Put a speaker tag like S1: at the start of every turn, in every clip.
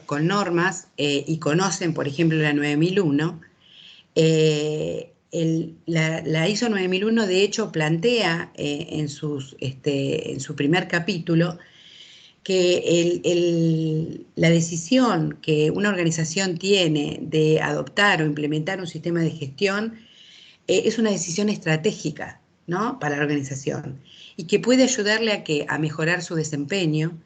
S1: con normas y conocen, por ejemplo, la 9001, la ISO 9001 de hecho plantea en su primer capítulo que la decisión que una organización tiene de adoptar o implementar un sistema de gestión es una decisión estratégica, ¿no?, para la organización, y que puede ayudarle a mejorar su desempeño,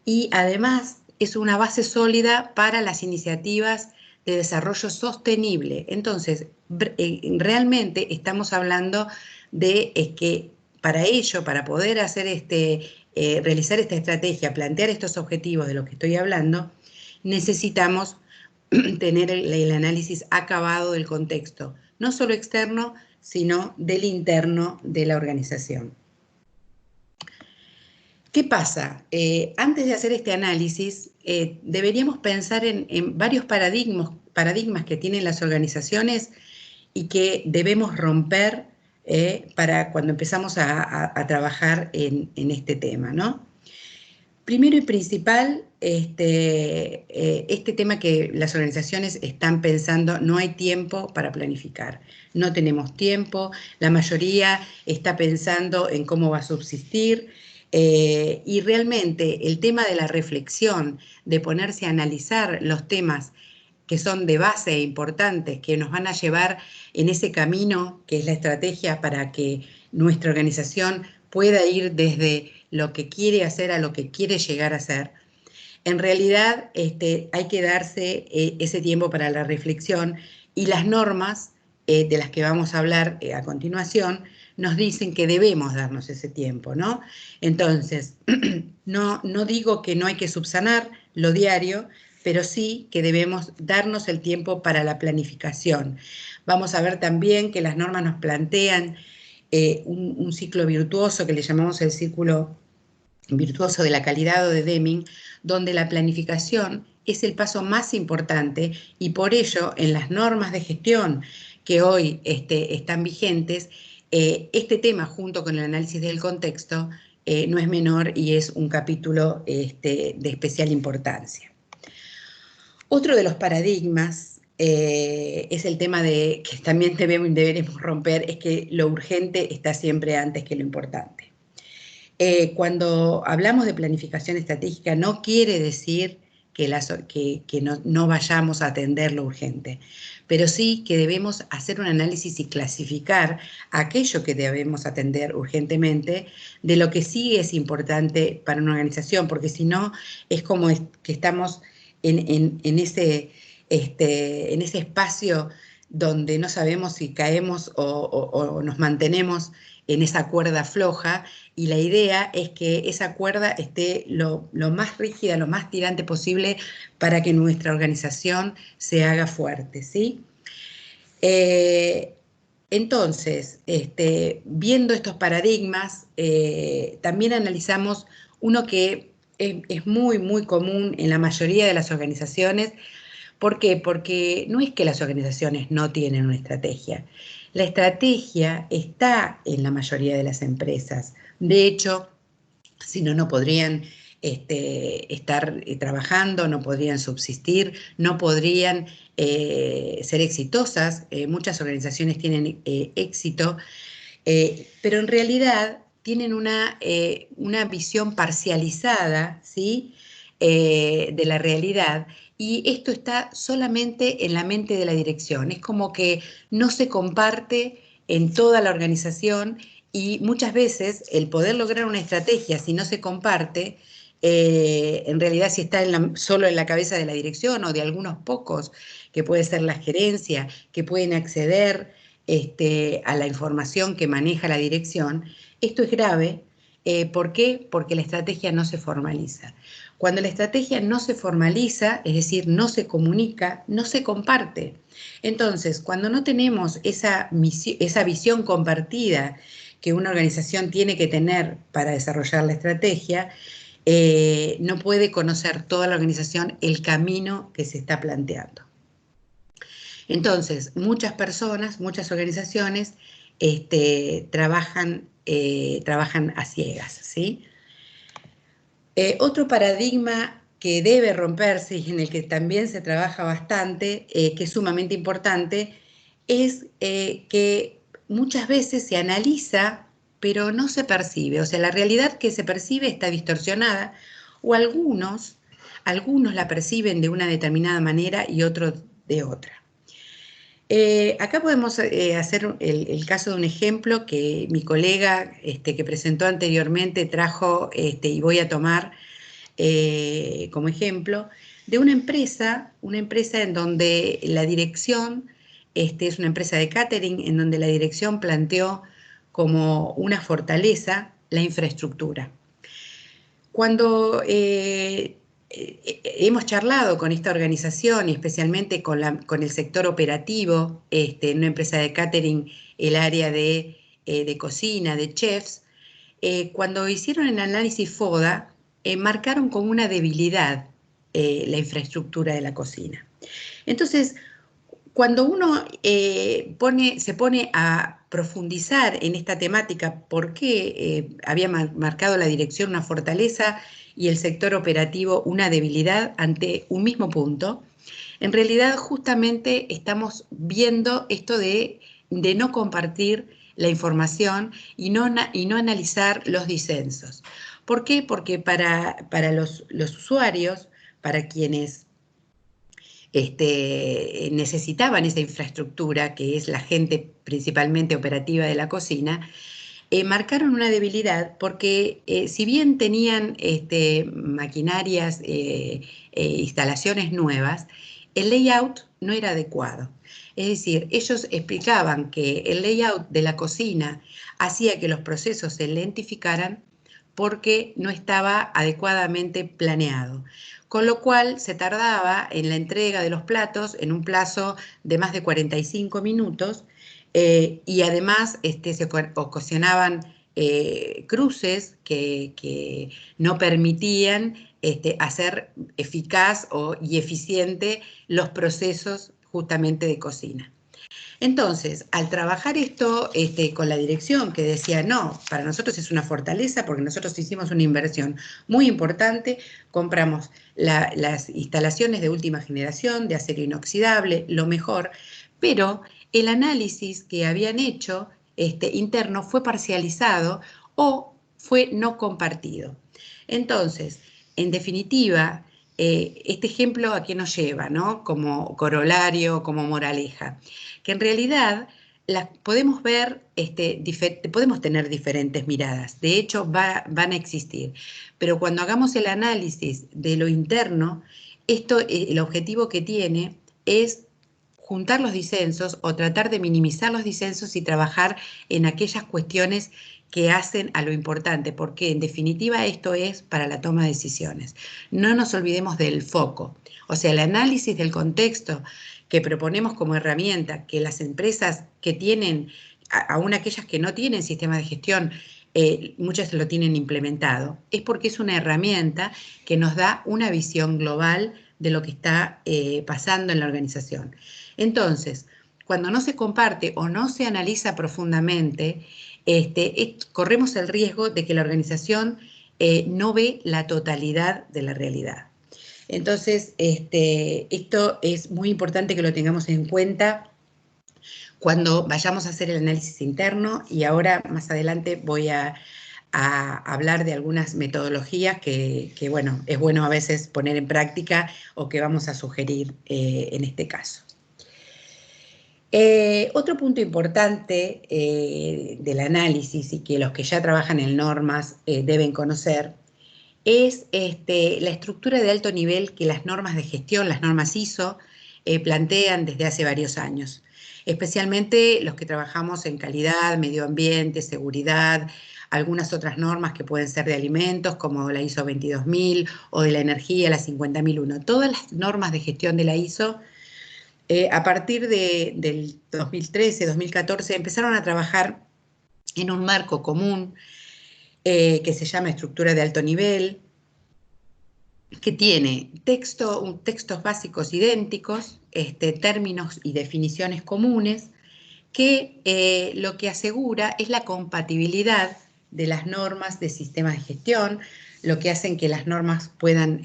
S1: y además es una base sólida para las iniciativas de desarrollo sostenible. Entonces, realmente estamos hablando de que para ello, para poder hacer realizar esta estrategia, plantear estos objetivos de los que estoy hablando, necesitamos tener el análisis acabado del contexto, no solo externo, sino del interno de la organización. ¿Qué pasa? Antes de hacer este análisis, deberíamos pensar en varios paradigmas que tienen las organizaciones y que debemos romper para cuando empezamos a trabajar en este tema, ¿no? Primero y principal, este tema que las organizaciones están pensando: no hay tiempo para planificar, no tenemos tiempo, la mayoría está pensando en cómo va a subsistir, y realmente el tema de la reflexión, de ponerse a analizar los temas que son de base e importantes, que nos van a llevar en ese camino que es la estrategia para que nuestra organización pueda ir desde lo que quiere hacer a lo que quiere llegar a ser. En realidad hay que darse ese tiempo para la reflexión, y las normas de las que vamos a hablar a continuación nos dicen que debemos darnos ese tiempo, ¿no? Entonces, no digo que no hay que subsanar lo diario, pero sí que debemos darnos el tiempo para la planificación. Vamos a ver también que las normas nos plantean un ciclo virtuoso que le llamamos el círculo virtuoso de la calidad o de Deming, donde la planificación es el paso más importante, y por ello en las normas de gestión que hoy están vigentes, este tema junto con el análisis del contexto no es menor y es un capítulo de especial importancia. Otro de los paradigmas es el tema que también deberemos romper, es que lo urgente está siempre antes que lo importante. Cuando hablamos de planificación estratégica no quiere decir que no vayamos a atender lo urgente, pero sí que debemos hacer un análisis y clasificar aquello que debemos atender urgentemente de lo que sí es importante para una organización, porque si no es como que estamos en ese espacio donde no sabemos si caemos o nos mantenemos en esa cuerda floja, y la idea es que esa cuerda esté lo más rígida, lo más tirante posible para que nuestra organización se haga fuerte, ¿sí? Entonces, viendo estos paradigmas, también analizamos uno que es muy, muy común en la mayoría de las organizaciones. ¿Por qué? Porque no es que las organizaciones no tienen una estrategia. La estrategia está en la mayoría de las empresas. De hecho, si no, no podrían estar trabajando, no podrían subsistir, no podrían ser exitosas. Muchas organizaciones tienen éxito, pero en realidad tienen una visión parcializada, ¿sí?, de la realidad, y esto está solamente en la mente de la dirección. Es como que no se comparte en toda la organización, y muchas veces el poder lograr una estrategia, si no se comparte, en realidad si está solo en la cabeza de la dirección o de algunos pocos, que puede ser la gerencia, que pueden acceder a la información que maneja la dirección, esto es grave. ¿Por qué? Porque la estrategia no se formaliza. Cuando la estrategia no se formaliza, es decir, no se comunica, no se comparte. Entonces, cuando no tenemos esa visión compartida que una organización tiene que tener para desarrollar la estrategia, no puede conocer toda la organización el camino que se está planteando. Entonces, muchas personas, muchas organizaciones trabajan a ciegas, ¿sí? Otro paradigma que debe romperse y en el que también se trabaja bastante, que es sumamente importante, es que muchas veces se analiza, pero no se percibe. O sea, la realidad que se percibe está distorsionada, o algunos la perciben de una determinada manera y otros de otra. Acá podemos hacer el caso de un ejemplo que mi colega que presentó anteriormente trajo y voy a tomar como ejemplo de una empresa en donde la dirección, es una empresa de catering, en donde la dirección planteó como una fortaleza la infraestructura. Cuando hemos charlado con esta organización y especialmente con el sector operativo, en una empresa de catering, el área de cocina, de chefs, cuando hicieron el análisis FODA, marcaron como una debilidad la infraestructura de la cocina. Entonces, cuando uno se pone a profundizar en esta temática, por qué había marcado la dirección una fortaleza y el sector operativo una debilidad ante un mismo punto, en realidad justamente estamos viendo esto de no compartir la información y no analizar los disensos. ¿Por qué? Porque para los usuarios, para quienes necesitaban esa infraestructura, que es la gente principalmente operativa de la cocina, marcaron una debilidad porque si bien tenían maquinarias, instalaciones nuevas, el layout no era adecuado. Es decir, ellos explicaban que el layout de la cocina hacía que los procesos se lentificaran porque no estaba adecuadamente planeado, con lo cual se tardaba en la entrega de los platos en un plazo de más de 45 minutos y además se ocasionaban cruces que no permitían hacer eficaz y eficiente los procesos justamente de cocina. Entonces, al trabajar esto con la dirección que decía, no, para nosotros es una fortaleza porque nosotros hicimos una inversión muy importante, compramos las instalaciones de última generación, de acero inoxidable, lo mejor, pero el análisis que habían hecho interno fue parcializado o fue no compartido. Entonces, en definitiva, este ejemplo a qué nos lleva, ¿no? Como corolario, como moraleja, que en realidad podemos ver, podemos tener diferentes miradas, de hecho van a existir, pero cuando hagamos el análisis de lo interno, el objetivo que tiene es juntar los disensos o tratar de minimizar los disensos y trabajar en aquellas cuestiones que hacen a lo importante, porque en definitiva esto es para la toma de decisiones. No nos olvidemos del foco, o sea, el análisis del contexto que proponemos como herramienta, que las empresas que tienen, aún aquellas que no tienen sistema de gestión, muchas lo tienen implementado, es porque es una herramienta que nos da una visión global de lo que está pasando en la organización. Entonces, cuando no se comparte o no se analiza profundamente, corremos el riesgo de que la organización no ve la totalidad de la realidad. Entonces, esto es muy importante que lo tengamos en cuenta cuando vayamos a hacer el análisis interno, y ahora más adelante voy a hablar de algunas metodologías que, bueno, es bueno a veces poner en práctica o que vamos a sugerir en este caso. Otro punto importante del análisis y que los que ya trabajan en normas deben conocer es la estructura de alto nivel que las normas de gestión, las normas ISO, plantean desde hace varios años, especialmente los que trabajamos en calidad, medio ambiente, seguridad, algunas otras normas que pueden ser de alimentos, como la ISO 22000 o de la energía, la 50001. Todas las normas de gestión de la ISO, a partir del 2013, 2014, empezaron a trabajar en un marco común que se llama estructura de alto nivel, que tiene textos básicos idénticos, términos y definiciones comunes, que lo que asegura es la compatibilidad de las normas de sistemas de gestión, lo que hacen que las normas puedan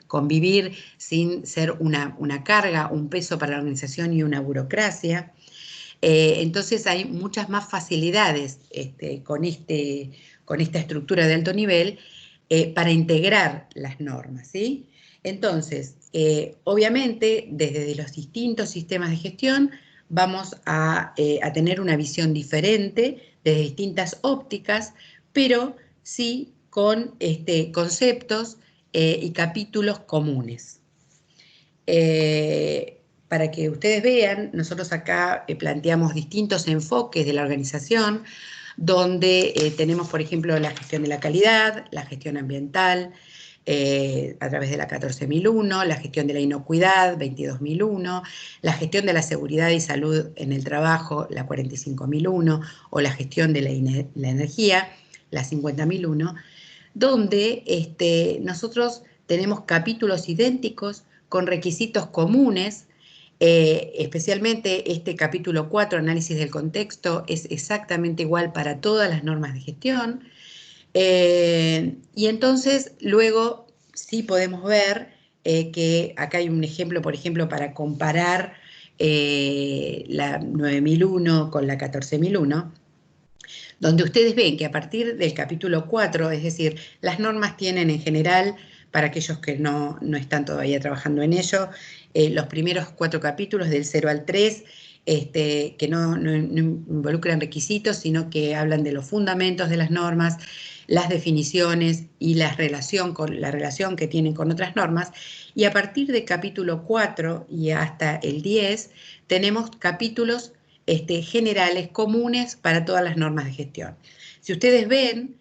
S1: convivir sin ser una carga, un peso para la organización y una burocracia. Entonces hay muchas más facilidades con esta estructura de alto nivel para integrar las normas, ¿sí? Entonces, obviamente, desde los distintos sistemas de gestión vamos a tener una visión diferente, desde distintas ópticas, pero sí con conceptos y capítulos comunes. Para que ustedes vean, nosotros acá planteamos distintos enfoques de la organización, donde tenemos, por ejemplo, la gestión de la calidad, la gestión ambiental, a través de la 14.001, la gestión de la inocuidad, 22.001, la gestión de la seguridad y salud en el trabajo, la 45.001, o la gestión de la energía, la 50.001, donde nosotros tenemos capítulos idénticos con requisitos comunes, especialmente este capítulo 4, análisis del contexto, es exactamente igual para todas las normas de gestión. Y entonces luego sí podemos ver que acá hay un ejemplo, por ejemplo, para comparar la 9.001 con la 14.001, donde ustedes ven que a partir del capítulo 4, es decir, las normas tienen en general, para aquellos que no están todavía trabajando en ello, los primeros 4 capítulos del 0 al 3, que no involucran requisitos, sino que hablan de los fundamentos de las normas, las definiciones y la relación que tienen con otras normas. Y a partir del capítulo 4 y hasta el 10, tenemos capítulos generales, comunes para todas las normas de gestión. Si ustedes ven,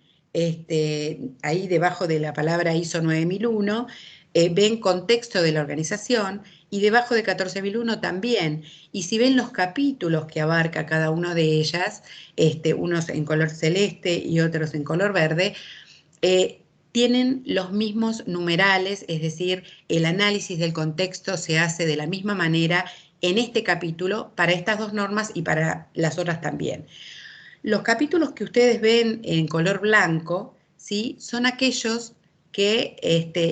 S1: ahí debajo de la palabra ISO 9001, ven contexto de la organización, y debajo de 14.001 también. Y si ven los capítulos que abarca cada una de ellas, unos en color celeste y otros en color verde, tienen los mismos numerales, es decir, el análisis del contexto se hace de la misma manera en este capítulo para estas dos normas y para las otras también. Los capítulos que ustedes ven en color blanco, ¿sí?, son aquellos que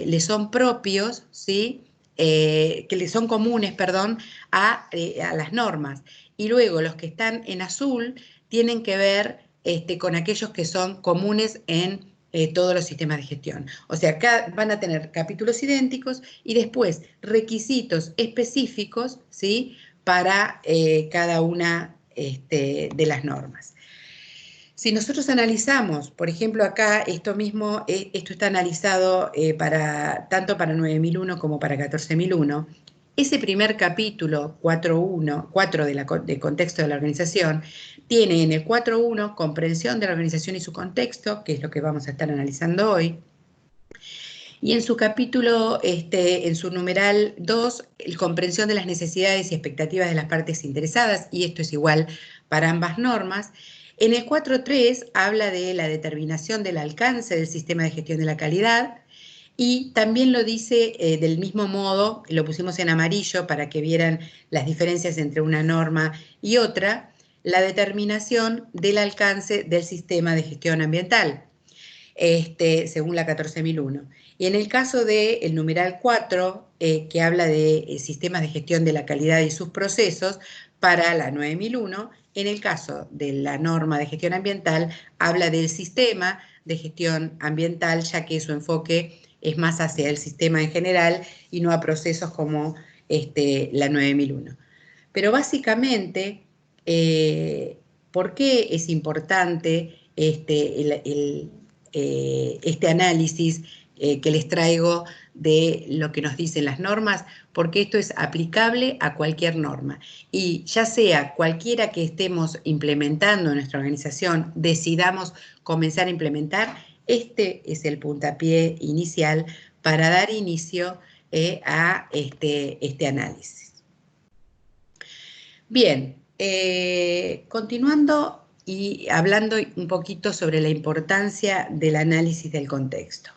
S1: les son propios, ¿sí?, que les son comunes, perdón, a las normas. Y luego los que están en azul tienen que ver con aquellos que son comunes en todos los sistemas de gestión. O sea, acá van a tener capítulos idénticos y después requisitos específicos, ¿sí?, para cada una de las normas. Si nosotros analizamos, por ejemplo, acá esto mismo, esto está analizado tanto para 9.001 como para 14.001, ese primer capítulo, 4 de contexto de la organización, tiene en el 4.1 comprensión de la organización y su contexto, que es lo que vamos a estar analizando hoy. Y en su capítulo, en su numeral 2, comprensión de las necesidades y expectativas de las partes interesadas, y esto es igual para ambas normas. En el 4.3 habla de la determinación del alcance del sistema de gestión de la calidad, y también lo dice del mismo modo, lo pusimos en amarillo para que vieran las diferencias entre una norma y otra, la determinación del alcance del sistema de gestión ambiental, según la 14.001. Y en el caso del numeral 4, que habla de sistemas de gestión de la calidad y sus procesos, para la 9.001, en el caso de la norma de gestión ambiental, habla del sistema de gestión ambiental, ya que su enfoque es más hacia el sistema en general y no a procesos como la 9.001. Pero básicamente, ¿por qué es importante este análisis que les traigo de lo que nos dicen las normas? Porque esto es aplicable a cualquier norma. Y ya sea cualquiera que estemos implementando en nuestra organización, decidamos comenzar a implementar, este es el puntapié inicial para dar inicio a este análisis. Bien, continuando y hablando un poquito sobre la importancia del análisis del contexto.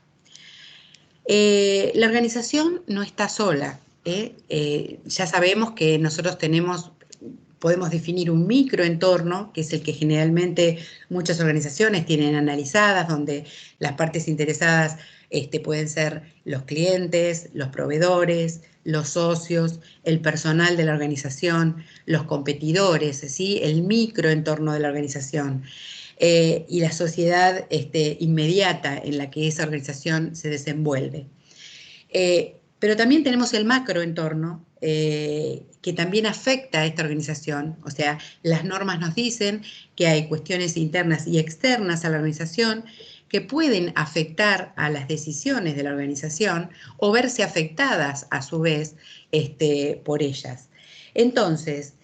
S1: La organización no está sola. Ya sabemos que nosotros tenemos podemos definir un microentorno, que es el que generalmente muchas organizaciones tienen analizadas, donde las partes interesadas pueden ser los clientes, los proveedores, los socios, el personal de la organización, los competidores, ¿sí? El microentorno de la organización. Y la sociedad inmediata en la que esa organización se desenvuelve. Pero también tenemos el macroentorno, que también afecta a esta organización. O sea, las normas nos dicen que hay cuestiones internas y externas a la organización que pueden afectar a las decisiones de la organización o verse afectadas a su vez por ellas. Entonces,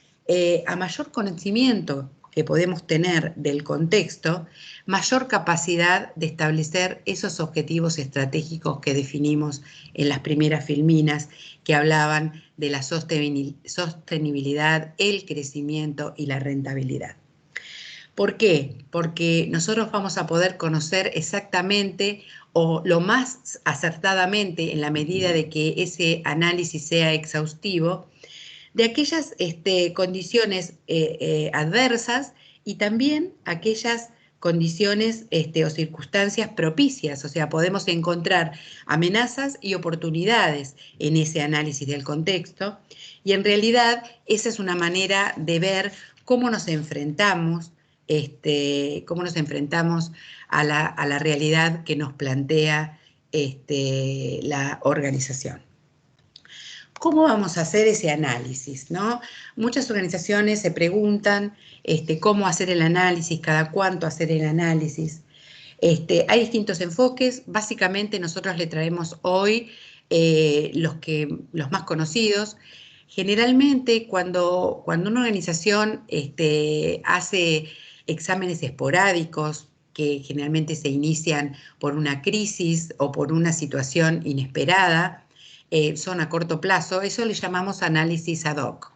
S1: a mayor conocimiento que podemos tener del contexto, mayor capacidad de establecer esos objetivos estratégicos que definimos en las primeras filminas, que hablaban de la sostenibilidad, el crecimiento y la rentabilidad. ¿Por qué? Porque nosotros vamos a poder conocer exactamente o lo más acertadamente, en la medida de que ese análisis sea exhaustivo, de aquellas condiciones adversas y también aquellas condiciones o circunstancias propicias. O sea, podemos encontrar amenazas y oportunidades en ese análisis del contexto, y en realidad esa es una manera de ver cómo nos enfrentamos a la realidad que nos plantea la organización. ¿Cómo vamos a hacer ese análisis, no? Muchas organizaciones se preguntan cómo hacer el análisis, cada cuánto hacer el análisis. Hay distintos enfoques. Básicamente nosotros le traemos hoy los más conocidos. Generalmente cuando una organización hace exámenes esporádicos, que generalmente se inician por una crisis o por una situación inesperada, son a corto plazo, eso le llamamos análisis ad hoc.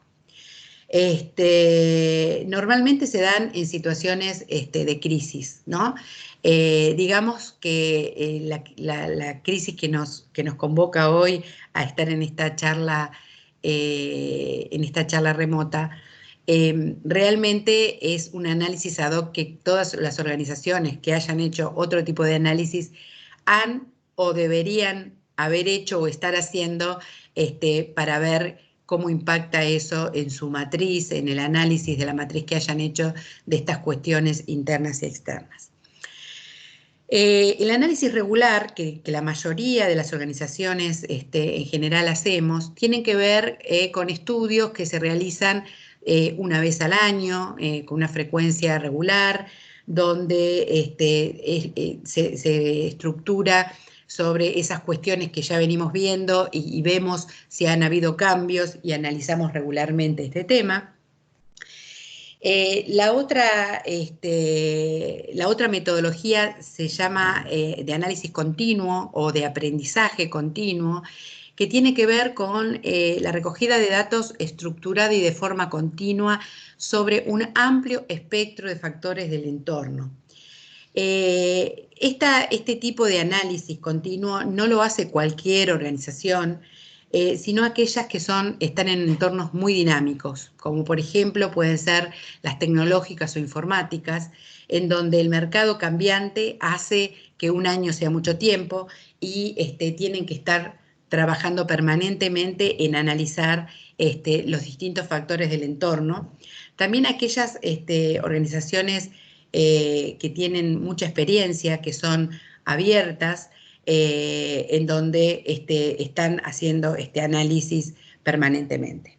S1: Normalmente se dan en situaciones de crisis, ¿no? Digamos que la crisis que nos convoca hoy a estar en esta charla remota, realmente es un análisis ad hoc que todas las organizaciones que hayan hecho otro tipo de análisis han o deberían haber hecho o estar haciendo para ver cómo impacta eso en su matriz, en el análisis de la matriz que hayan hecho de estas cuestiones internas y externas. El análisis regular, que la mayoría de las organizaciones en general hacemos, tienen que ver con estudios que se realizan una vez al año, con una frecuencia regular, donde se estructura sobre esas cuestiones que ya venimos viendo y vemos si han habido cambios y analizamos regularmente este tema. La otra metodología se llama de análisis continuo o de aprendizaje continuo, que tiene que ver con la recogida de datos estructurada y de forma continua sobre un amplio espectro de factores del entorno. Este tipo de análisis continuo no lo hace cualquier organización, sino aquellas que están en entornos muy dinámicos, como por ejemplo pueden ser las tecnológicas o informáticas, en donde el mercado cambiante hace que un año sea mucho tiempo y tienen que estar trabajando permanentemente en analizar los distintos factores del entorno. También aquellas organizaciones que tienen mucha experiencia, que son abiertas, en donde están haciendo este análisis permanentemente.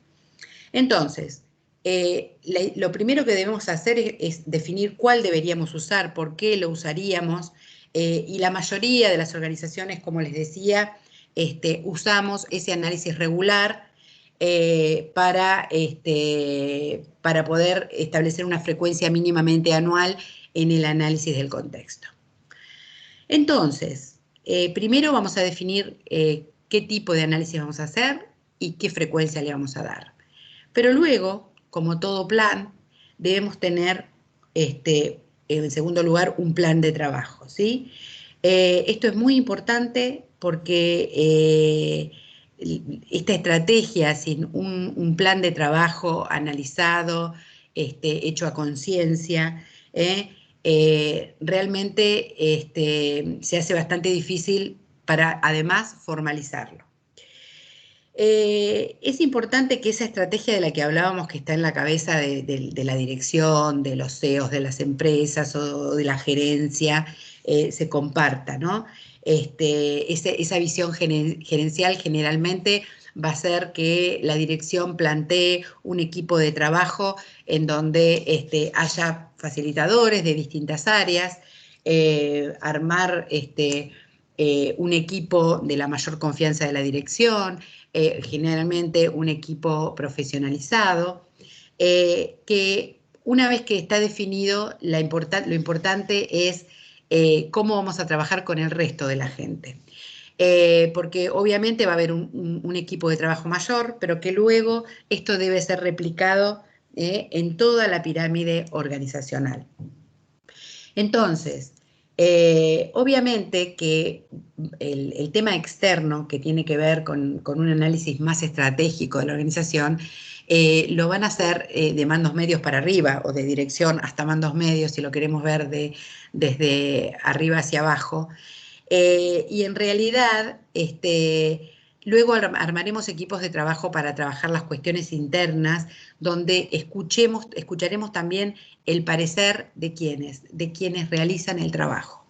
S1: Entonces, lo primero que debemos hacer es definir cuál deberíamos usar, por qué lo usaríamos, y la mayoría de las organizaciones, como les decía, usamos ese análisis regular para poder establecer una frecuencia mínimamente anual en el análisis del contexto. Entonces, primero vamos a definir qué tipo de análisis vamos a hacer y qué frecuencia le vamos a dar. Pero luego, como todo plan, debemos tener, en segundo lugar, un plan de trabajo, ¿sí? Esto es muy importante porque esta estrategia sin un plan de trabajo analizado, hecho a conciencia, realmente se hace bastante difícil para además formalizarlo. Es importante que esa estrategia de la que hablábamos, que está en la cabeza de la dirección, de los CEOs de las empresas o de la gerencia, se comparta, ¿no? Esa visión gerencial generalmente va a ser que la dirección plantee un equipo de trabajo en donde haya facilitadores de distintas áreas, armar un equipo de la mayor confianza de la dirección, generalmente un equipo profesionalizado, que una vez que está definido, lo importante es cómo vamos a trabajar con el resto de la gente. Porque obviamente va a haber un equipo de trabajo mayor, pero que luego esto debe ser replicado en toda la pirámide organizacional. Entonces, obviamente que el tema externo, que tiene que ver con un análisis más estratégico de la organización, lo van a hacer de mandos medios para arriba, o de dirección hasta mandos medios, si lo queremos ver desde arriba hacia abajo. Y en realidad, luego armaremos equipos de trabajo para trabajar las cuestiones internas, donde escucharemos también el parecer de quienes realizan el trabajo.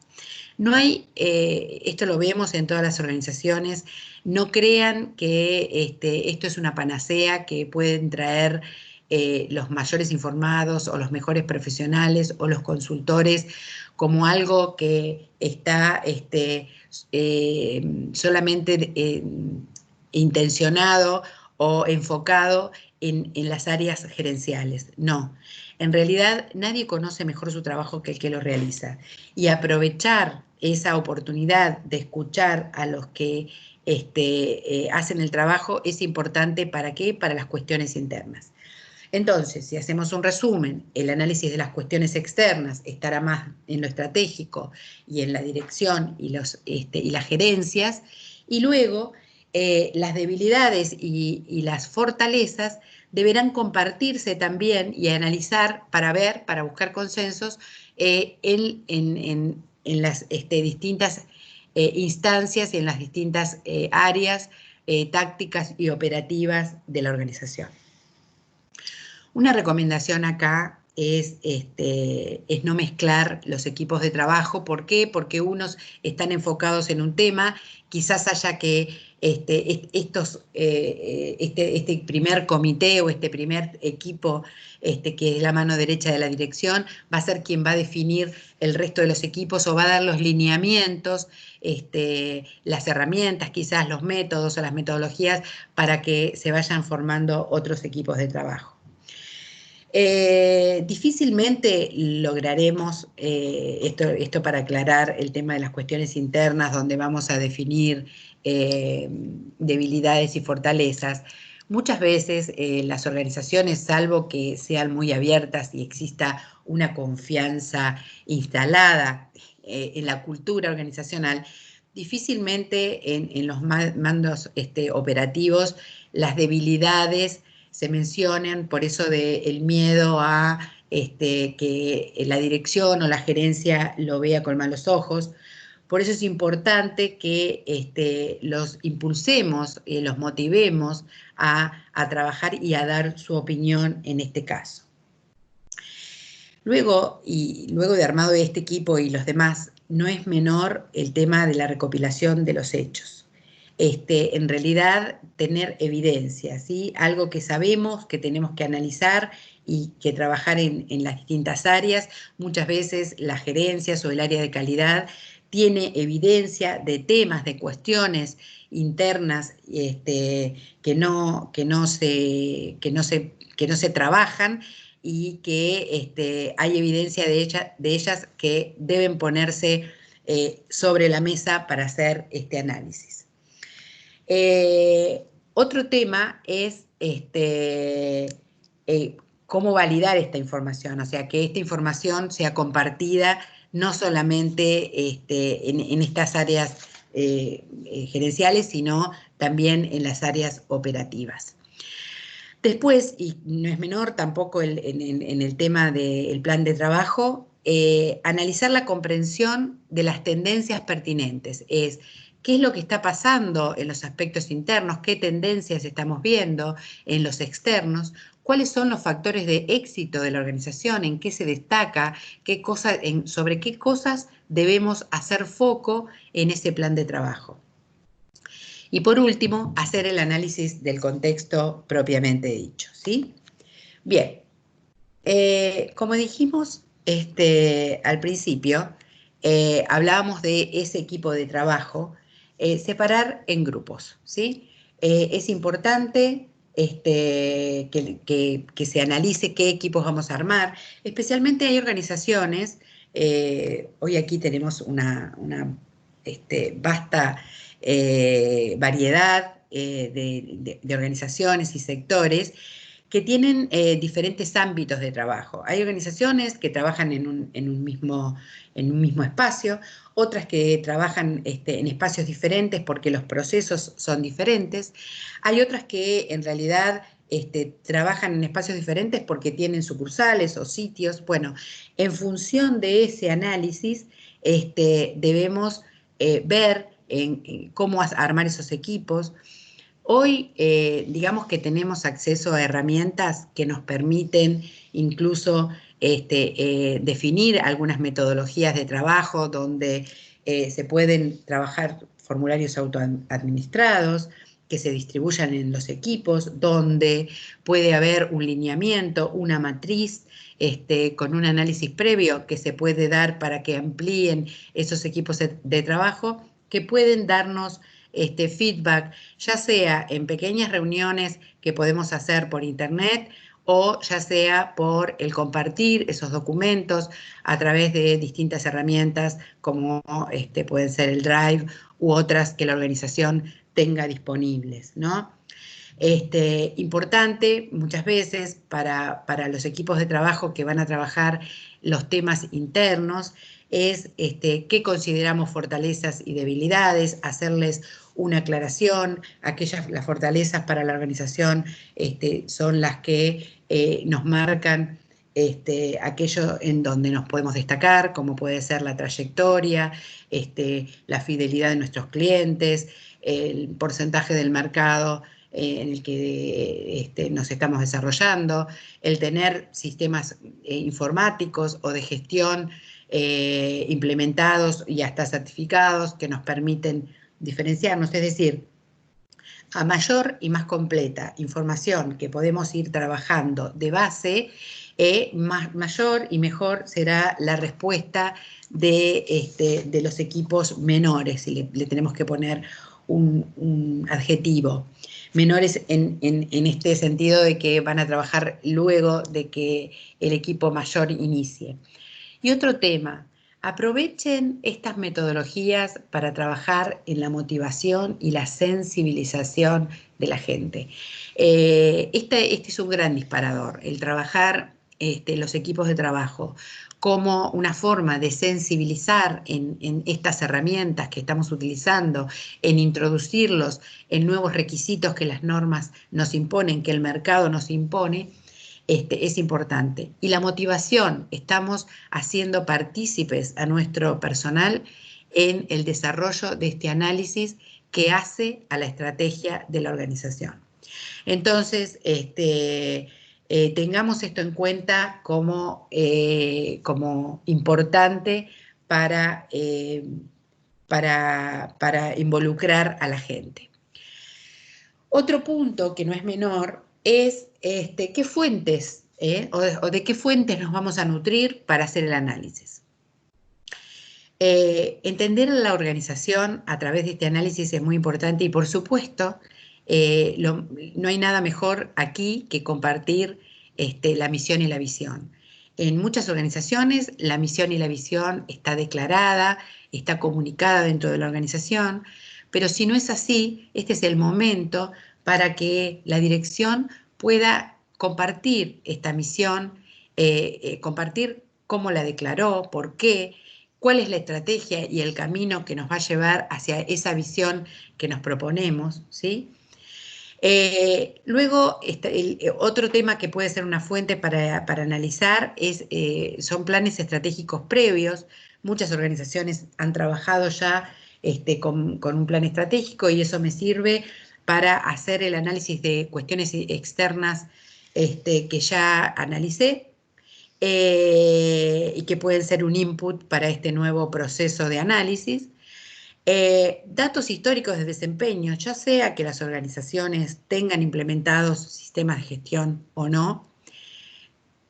S1: No hay, esto lo vemos en todas las organizaciones, no crean que esto es una panacea que pueden traer los mayores informados o los mejores profesionales o los consultores como algo que está solamente intencionado o enfocado en las áreas gerenciales. No, en realidad nadie conoce mejor su trabajo que el que lo realiza. Y aprovechar esa oportunidad de escuchar a los que hacen el trabajo es importante. ¿Para qué? Para las cuestiones internas. Entonces, si hacemos un resumen, el análisis de las cuestiones externas estará más en lo estratégico y en la dirección y las gerencias, y luego las debilidades y las fortalezas deberán compartirse también y analizar para buscar consensos en las distintas instancias y en las distintas áreas tácticas y operativas de la organización. Una recomendación acá es no mezclar los equipos de trabajo. ¿Por qué? Porque unos están enfocados en un tema, quizás haya que este primer comité o este primer equipo, que es la mano derecha de la dirección, va a ser quien va a definir el resto de los equipos o va a dar los lineamientos, las herramientas, quizás los métodos o las metodologías para que se vayan formando otros equipos de trabajo. Difícilmente lograremos, esto para aclarar el tema de las cuestiones internas, donde vamos a definir debilidades y fortalezas. Muchas veces las organizaciones, salvo que sean muy abiertas y exista una confianza instalada en la cultura organizacional, difícilmente en los mandos operativos las debilidades se mencionan, por eso del miedo a que la dirección o la gerencia lo vea con malos ojos. Por eso es importante que los impulsemos, los motivemos a trabajar y a dar su opinión en este caso. Luego de armado este equipo y los demás, no es menor el tema de la recopilación de los hechos. En realidad tener evidencia, ¿sí? Algo que sabemos, que tenemos que analizar y que trabajar en las distintas áreas. Muchas veces las gerencias o el área de calidad tiene evidencia de temas, de cuestiones internas que no se trabajan y que hay evidencia de ellas que deben ponerse sobre la mesa para hacer este análisis. Otro tema es cómo validar esta información, o sea, que esta información sea compartida no solamente en estas áreas gerenciales, sino también en las áreas operativas. Después, y no es menor tampoco en el tema del plan de trabajo, analizar la comprensión de las tendencias pertinentes. Es qué es lo que está pasando en los aspectos internos, qué tendencias estamos viendo en los externos, cuáles son los factores de éxito de la organización, en qué se destaca, sobre qué cosas debemos hacer foco en ese plan de trabajo. Y por último, hacer el análisis del contexto propiamente dicho, ¿sí? Bien, como dijimos al principio, hablábamos de ese equipo de trabajo, separar en grupos, ¿sí? Es importante que se analice qué equipos vamos a armar, especialmente hay organizaciones, hoy aquí tenemos una vasta variedad de organizaciones y sectores que tienen diferentes ámbitos de trabajo. Hay organizaciones que trabajan en un mismo espacio, otras que trabajan en espacios diferentes porque los procesos son diferentes. Hay otras que en realidad trabajan en espacios diferentes porque tienen sucursales o sitios. Bueno, en función de ese análisis debemos ver en cómo armar esos equipos. Hoy, digamos que tenemos acceso a herramientas que nos permiten incluso definir algunas metodologías de trabajo donde se pueden trabajar formularios autoadministrados que se distribuyan en los equipos, donde puede haber un lineamiento, una matriz, con un análisis previo que se puede dar para que amplíen esos equipos de trabajo, que pueden darnos feedback, ya sea en pequeñas reuniones que podemos hacer por internet o ya sea por el compartir esos documentos a través de distintas herramientas como pueden ser el Drive u otras que la organización tenga disponibles, ¿no? Importante muchas veces para los equipos de trabajo que van a trabajar los temas internos es qué consideramos fortalezas y debilidades, hacerles una aclaración, las fortalezas para la organización son las que nos marcan aquello en donde nos podemos destacar, como puede ser la trayectoria, la fidelidad de nuestros clientes, el porcentaje del mercado en el que nos estamos desarrollando, el tener sistemas informáticos o de gestión implementados y hasta certificados que nos permiten diferenciarnos, es decir, a mayor y más completa información que podemos ir trabajando de base, mayor y mejor será la respuesta de los equipos menores, si le tenemos que poner un adjetivo. Menores en este sentido de que van a trabajar luego de que el equipo mayor inicie. Y otro tema, aprovechen estas metodologías para trabajar en la motivación y la sensibilización de la gente. Este es un gran disparador, el trabajar los equipos de trabajo como una forma de sensibilizar en estas herramientas que estamos utilizando, en introducirlos en nuevos requisitos que las normas nos imponen, que el mercado nos impone, es importante. Y la motivación, estamos haciendo partícipes a nuestro personal en el desarrollo de este análisis que hace a la estrategia de la organización. Entonces, tengamos esto en cuenta como importante para involucrar a la gente. Otro punto que no es menor es qué fuentes o de qué fuentes nos vamos a nutrir para hacer el análisis. Entender la organización a través de este análisis es muy importante y, por supuesto, no hay nada mejor aquí que compartir la misión y la visión. En muchas organizaciones la misión y la visión está declarada, está comunicada dentro de la organización, pero si no es así, este es el momento para que la dirección pueda compartir esta misión, compartir cómo la declaró, por qué, cuál es la estrategia y el camino que nos va a llevar hacia esa visión que nos proponemos, ¿sí? Luego, otro tema que puede ser una fuente para analizar son planes estratégicos previos. Muchas organizaciones han trabajado ya con un plan estratégico y eso me sirve para hacer el análisis de cuestiones externas que ya analicé y que pueden ser un input para este nuevo proceso de análisis. Datos históricos de desempeño, ya sea que las organizaciones tengan implementados sistemas de gestión o no.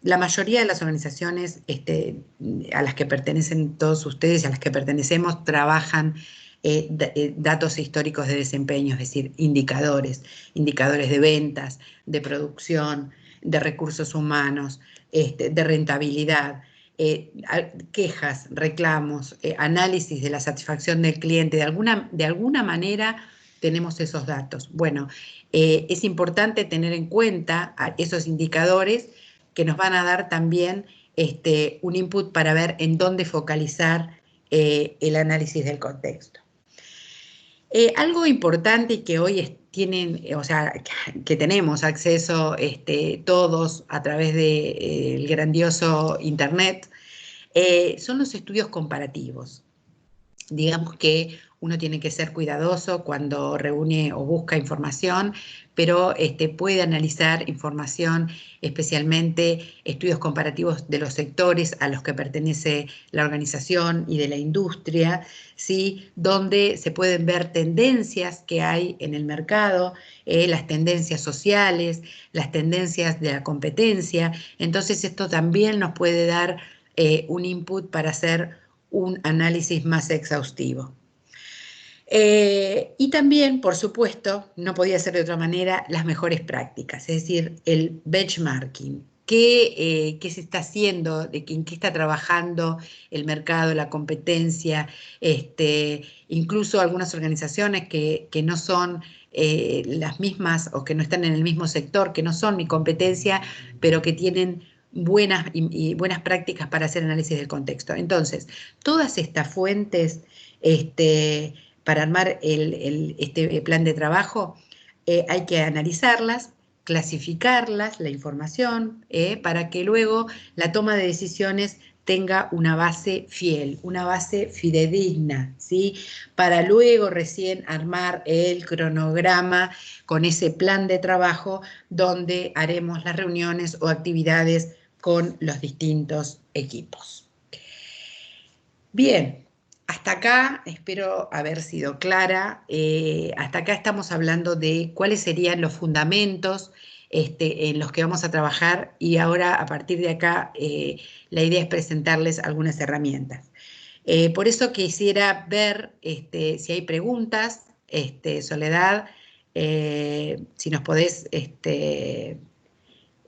S1: La mayoría de las organizaciones a las que pertenecen todos ustedes y a las que pertenecemos trabajan datos históricos de desempeño, es decir, indicadores de ventas, de producción, de recursos humanos, de rentabilidad, quejas, reclamos, análisis de la satisfacción del cliente. De alguna manera tenemos esos datos. Bueno, es importante tener en cuenta esos indicadores que nos van a dar también un input para ver en dónde focalizar el análisis del contexto. Algo importante y que hoy que tenemos acceso todos a través del grandioso Internet, son los estudios comparativos. Digamos que uno tiene que ser cuidadoso cuando reúne o busca información, pero puede analizar información, especialmente estudios comparativos de los sectores a los que pertenece la organización y de la industria, ¿sí? Donde se pueden ver tendencias que hay en el mercado, las tendencias sociales, las tendencias de la competencia. Entonces esto también nos puede dar un input para hacer un análisis más exhaustivo. Y también, por supuesto, no podía ser de otra manera, las mejores prácticas, es decir, el benchmarking. ¿Qué se está haciendo? ¿En qué está trabajando el mercado, la competencia? Incluso algunas organizaciones que no son las mismas o que no están en el mismo sector, que no son mi competencia, pero que tienen buenas prácticas para hacer análisis del contexto. Entonces, todas estas fuentes para armar este plan de trabajo hay que analizarlas, clasificarlas, la información, para que luego la toma de decisiones tenga una base fiel, una base fidedigna, ¿sí? Para luego recién armar el cronograma con ese plan de trabajo donde haremos las reuniones o actividades con los distintos equipos. Bien, hasta acá espero haber sido clara. Hasta acá estamos hablando de cuáles serían los fundamentos en los que vamos a trabajar y ahora a partir de acá la idea es presentarles algunas herramientas. Por eso quisiera ver si hay preguntas, Soledad, si nos podés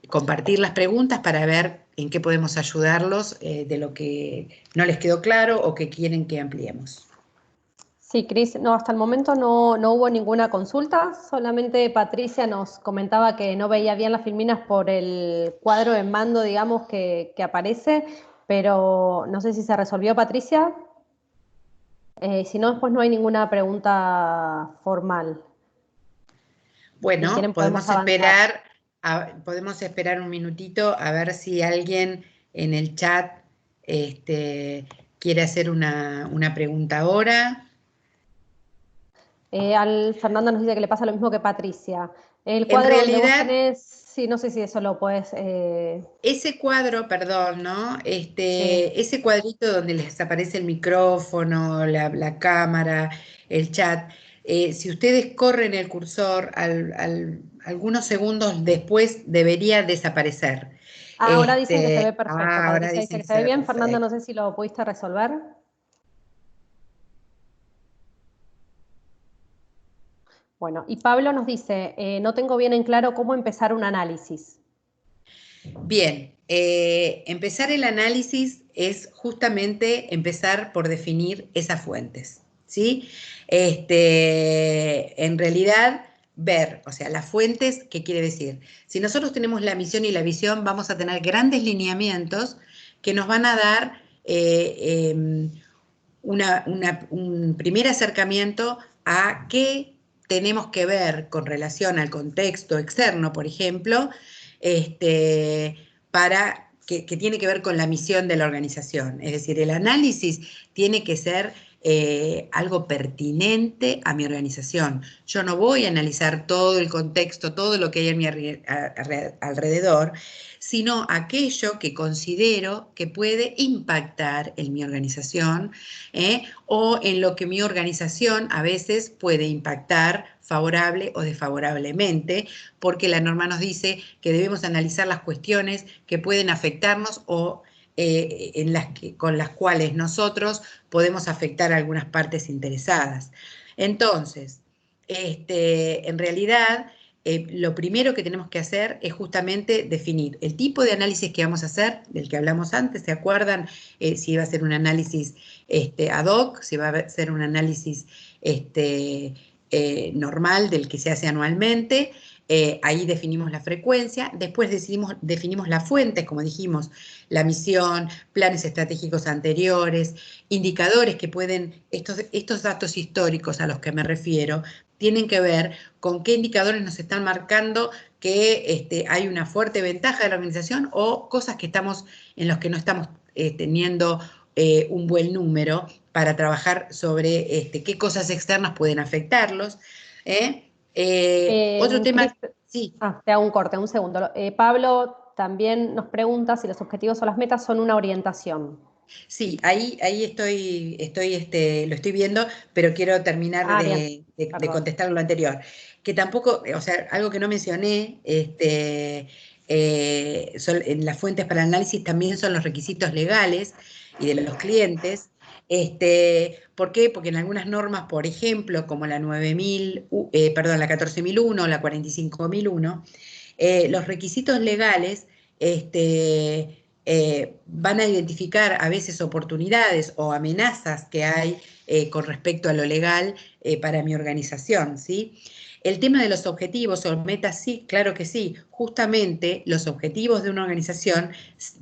S1: compartir las preguntas para ver en qué podemos ayudarlos de lo que no les quedó claro o que quieren que ampliemos.
S2: Sí, Cris, no, hasta el momento no hubo ninguna consulta, solamente Patricia nos comentaba que no veía bien las filminas por el cuadro de mando, digamos, que aparece, pero no sé si se resolvió, Patricia. Si no, después no hay ninguna pregunta formal.
S1: Bueno,
S2: si quieren,
S1: podemos esperar un minutito a ver si alguien en el chat quiere hacer una pregunta ahora.
S2: Fernando nos dice que le pasa lo mismo que Patricia. El
S1: En
S2: cuadro donde vos
S1: realidad,
S2: tenés, sí, no sé si eso lo puedes...
S1: ese cuadro, perdón, ¿no?
S2: Sí.
S1: Ese cuadrito donde les aparece el micrófono, la cámara, el chat, si ustedes corren el cursor algunos segundos después debería desaparecer.
S2: Ahora dicen que se ve perfecto.
S1: Ahora
S2: Patricia dice
S1: dicen
S2: que
S1: que
S2: se
S1: se
S2: ve
S1: ve
S2: bien. Fernando,
S1: perfecto.
S2: no sé si lo pudiste resolver. Bueno, y Pablo nos dice, no tengo bien en claro cómo empezar un análisis.
S1: Bien, empezar el análisis es justamente empezar por definir esas fuentes, ¿sí? En realidad, ver, o sea, las fuentes, ¿qué quiere decir? Si nosotros tenemos la misión y la visión, vamos a tener grandes lineamientos que nos van a dar un primer acercamiento a qué tenemos que ver con relación al contexto externo, por ejemplo, que tiene que ver con la misión de la organización. Es decir, el análisis tiene que ser algo pertinente a mi organización. Yo no voy a analizar todo el contexto, todo lo que hay a mi alrededor, sino aquello que considero que puede impactar en mi organización, o en lo que mi organización a veces puede impactar favorable o desfavorablemente, porque la norma nos dice que debemos analizar las cuestiones que pueden afectarnos o con las cuales nosotros podemos afectar a algunas partes interesadas. Entonces, en realidad, lo primero que tenemos que hacer es justamente definir el tipo de análisis que vamos a hacer, del que hablamos antes, ¿se acuerdan? Si va a ser un análisis ad hoc, si va a ser un análisis normal del que se hace anualmente. Ahí definimos la frecuencia, después definimos las fuentes, como dijimos, la misión, planes estratégicos anteriores, indicadores que pueden, estos datos históricos a los que me refiero, tienen que ver con qué indicadores nos están marcando que hay una fuerte ventaja de la organización o cosas en los que no estamos teniendo un buen número para trabajar sobre qué cosas externas pueden afectarlos. Otro tema,
S2: Cris,
S1: sí.
S2: te hago un corte, un segundo. Pablo también nos pregunta si los objetivos o las metas son una orientación.
S1: Sí, ahí lo estoy viendo, pero quiero terminar
S2: Bien,
S1: de
S2: perdón.
S1: contestar lo anterior. Que tampoco, o sea, algo que no mencioné, en las fuentes para el análisis también son los requisitos legales y de los clientes. ¿Por qué? Porque en algunas normas, por ejemplo, como la 9000, la 14001, la 45001, los requisitos legales, van a identificar a veces oportunidades o amenazas que hay con respecto a lo legal para mi organización, ¿sí? El tema de los objetivos o metas, sí, claro que sí. Justamente los objetivos de una organización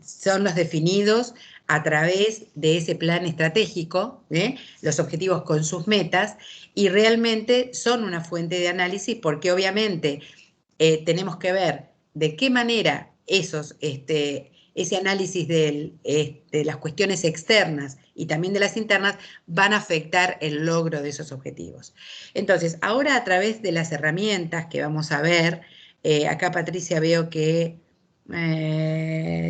S1: son los definidos a través de ese plan estratégico, los objetivos con sus metas, y realmente son una fuente de análisis porque obviamente tenemos que ver de qué manera ese análisis de las cuestiones externas y también de las internas van a afectar el logro de esos objetivos. Entonces, ahora a través de las herramientas que vamos a ver, acá Patricia veo que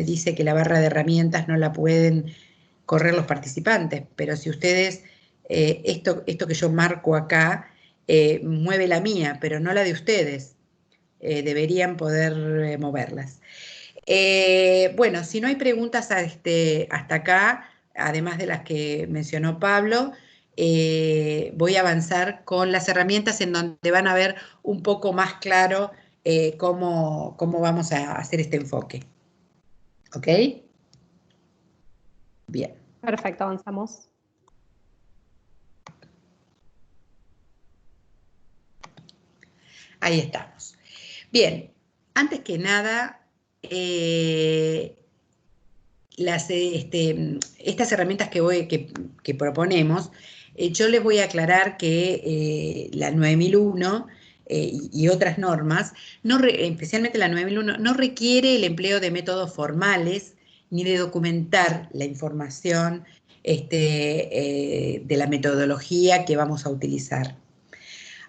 S1: dice que la barra de herramientas no la pueden correr los participantes, pero si ustedes, esto que yo marco acá, mueve la mía, pero no la de ustedes. Deberían poder moverlas. Bueno, si no hay preguntas hasta acá, además de las que mencionó Pablo, voy a avanzar con las herramientas en donde van a ver un poco más claro cómo vamos a hacer este enfoque. ¿Ok? Bien.
S2: Perfecto, avanzamos.
S1: Ahí estamos. Bien, antes que nada, estas herramientas que proponemos, yo les voy a aclarar que la 9001 y otras normas, especialmente la 9001, no requiere el empleo de métodos formales ni de documentar la información de la metodología que vamos a utilizar.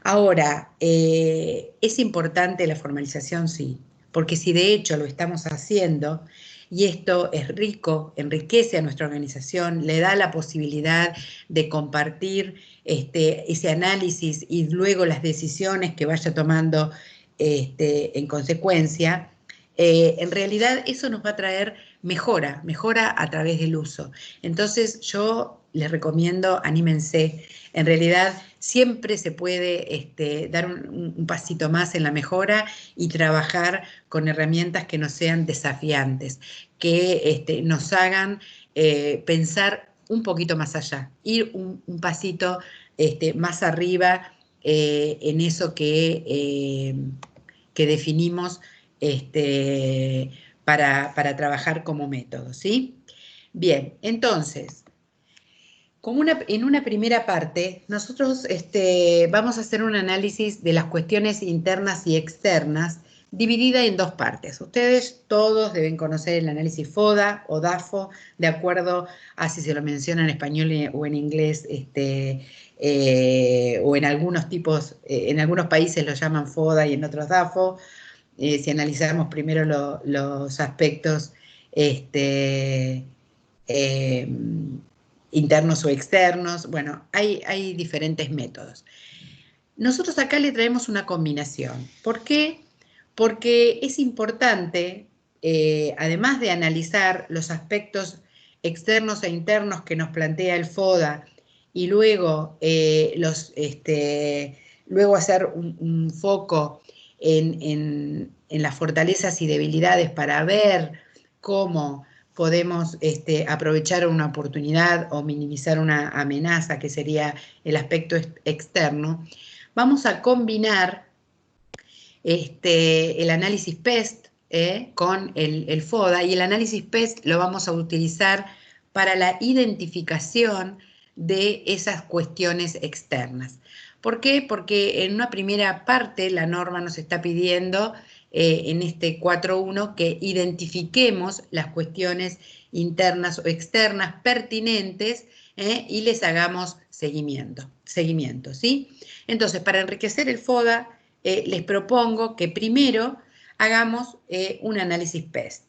S1: Ahora, ¿es importante la formalización? Sí, porque si de hecho lo estamos haciendo y esto es rico, enriquece a nuestra organización, le da la posibilidad de compartir ese análisis y luego las decisiones que vaya tomando en consecuencia, en realidad eso nos va a traer mejora a través del uso. Entonces yo les recomiendo, anímense. En realidad siempre se puede dar un pasito más en la mejora y trabajar con herramientas que no sean desafiantes, que nos hagan pensar un poquito más allá, ir un pasito más arriba en eso que definimos para trabajar como método, ¿sí? Bien, entonces, En una primera parte, nosotros vamos a hacer un análisis de las cuestiones internas y externas, dividida en dos partes. Ustedes todos deben conocer el análisis FODA o DAFO, de acuerdo a si se lo menciona en español o en inglés, o en algunos tipos, en algunos países lo llaman FODA y en otros DAFO. Si analizamos primero los aspectos internos o externos, bueno, hay diferentes métodos. Nosotros acá le traemos una combinación. ¿Por qué? Porque es importante, además de analizar los aspectos externos e internos que nos plantea el FODA y luego, luego hacer un foco en las fortalezas y debilidades para ver cómo podemos aprovechar una oportunidad o minimizar una amenaza, que sería el aspecto externo. Vamos a combinar el análisis PEST con el FODA, y el análisis PEST lo vamos a utilizar para la identificación de esas cuestiones externas. ¿Por qué? Porque en una primera parte la norma nos está pidiendo en este 4.1 que identifiquemos las cuestiones internas o externas pertinentes y les hagamos seguimiento, ¿sí? Entonces, para enriquecer el FODA, les propongo que primero hagamos un análisis PEST.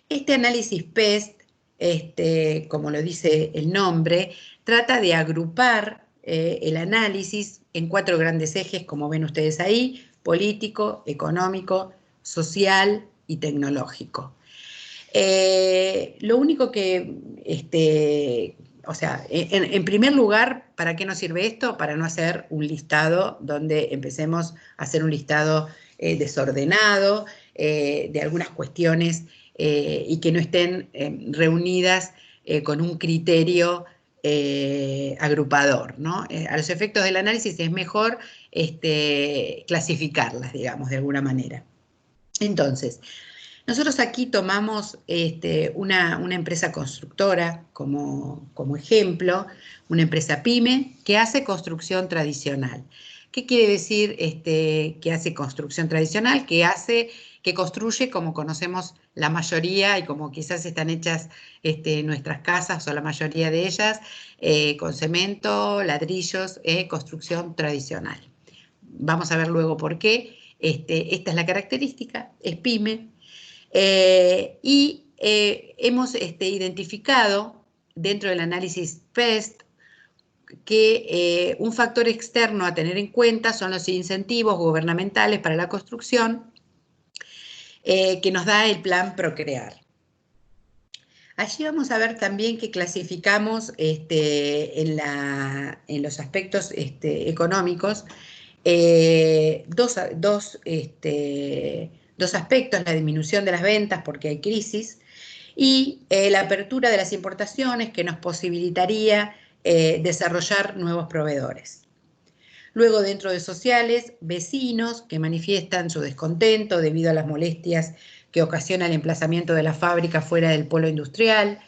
S1: Este análisis PEST, como lo dice el nombre, trata de agrupar el análisis en 4 grandes ejes, como ven ustedes ahí: político, económico, social y tecnológico. Lo único que, o sea, en primer lugar, ¿para qué nos sirve esto? Para no hacer un listado donde empecemos a hacer un listado desordenado de algunas cuestiones y que no estén reunidas con un criterio agrupador, ¿no? A los efectos del análisis es mejor clasificarlas, digamos, de alguna manera. Entonces, nosotros aquí tomamos una empresa constructora como ejemplo, una empresa PYME que hace construcción tradicional. ¿Qué quiere decir que hace construcción tradicional? Que construye como conocemos la mayoría y como quizás están hechas nuestras casas o la mayoría de ellas, con cemento, ladrillos, construcción tradicional. Vamos a ver luego por qué. Esta es la característica, es PYME. Hemos identificado dentro del análisis PEST que un factor externo a tener en cuenta son los incentivos gubernamentales para la construcción que nos da el plan Procrear. Allí vamos a ver también que clasificamos en los aspectos económicos dos aspectos: la disminución de las ventas porque hay crisis y la apertura de las importaciones, que nos posibilitaría desarrollar nuevos proveedores. Luego, dentro de sociales, vecinos que manifiestan su descontento debido a las molestias que ocasiona el emplazamiento de la fábrica fuera del polo industrial.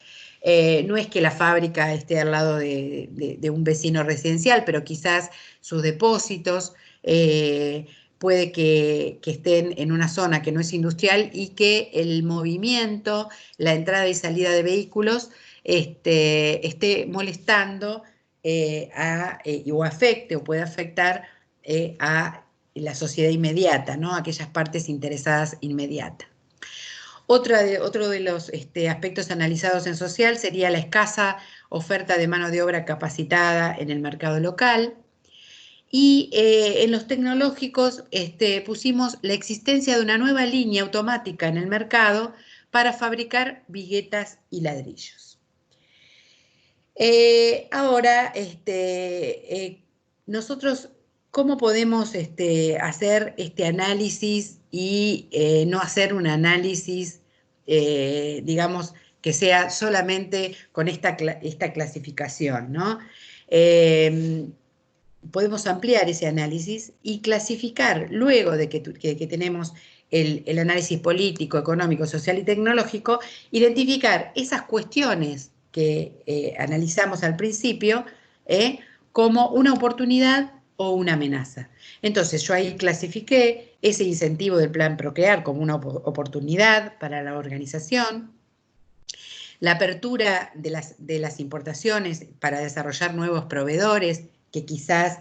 S1: No es que la fábrica esté al lado de un vecino residencial, pero quizás sus depósitos puede que estén en una zona que no es industrial y que el movimiento, la entrada y salida de vehículos esté molestando o afecte o puede afectar a la sociedad inmediata, ¿no? Aquellas partes interesadas inmediatas. Otro de los aspectos analizados en social sería la escasa oferta de mano de obra capacitada en el mercado local. Y en los tecnológicos pusimos la existencia de una nueva línea automática en el mercado para fabricar viguetas y ladrillos. Ahora, nosotros, ¿cómo podemos hacer este análisis y no hacer un análisis, digamos, que sea solamente con esta clasificación, ¿no? Podemos ampliar ese análisis y clasificar, luego de que tenemos el análisis político, económico, social y tecnológico, identificar esas cuestiones que analizamos al principio, como una oportunidad o una amenaza. Entonces yo ahí clasifiqué ese incentivo del plan Procrear como una oportunidad para la organización, la apertura de las importaciones para desarrollar nuevos proveedores que quizás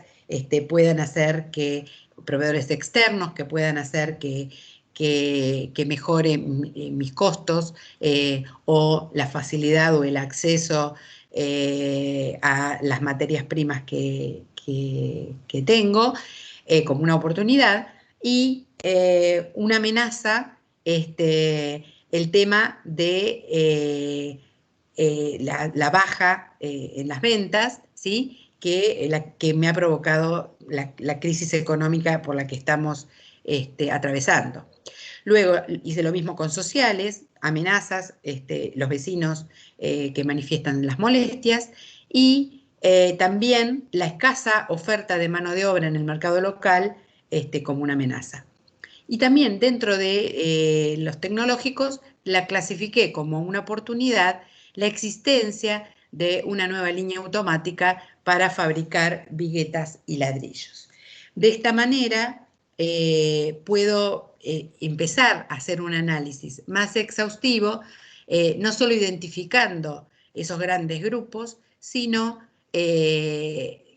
S1: puedan hacer que, proveedores externos que puedan hacer que mejore mis costos o la facilidad o el acceso a las materias primas que tengo como una oportunidad, y una amenaza, el tema de la baja en las ventas, ¿sí? que me ha provocado la crisis económica por la que estamos atravesando. Luego hice lo mismo con sociales, amenazas, los vecinos que manifiestan las molestias, y también la escasa oferta de mano de obra en el mercado local como una amenaza. Y también dentro de los tecnológicos la clasifiqué como una oportunidad la existencia de una nueva línea automática para fabricar viguetas y ladrillos. De esta manera puedo empezar a hacer un análisis más exhaustivo, no solo identificando esos grandes grupos, sino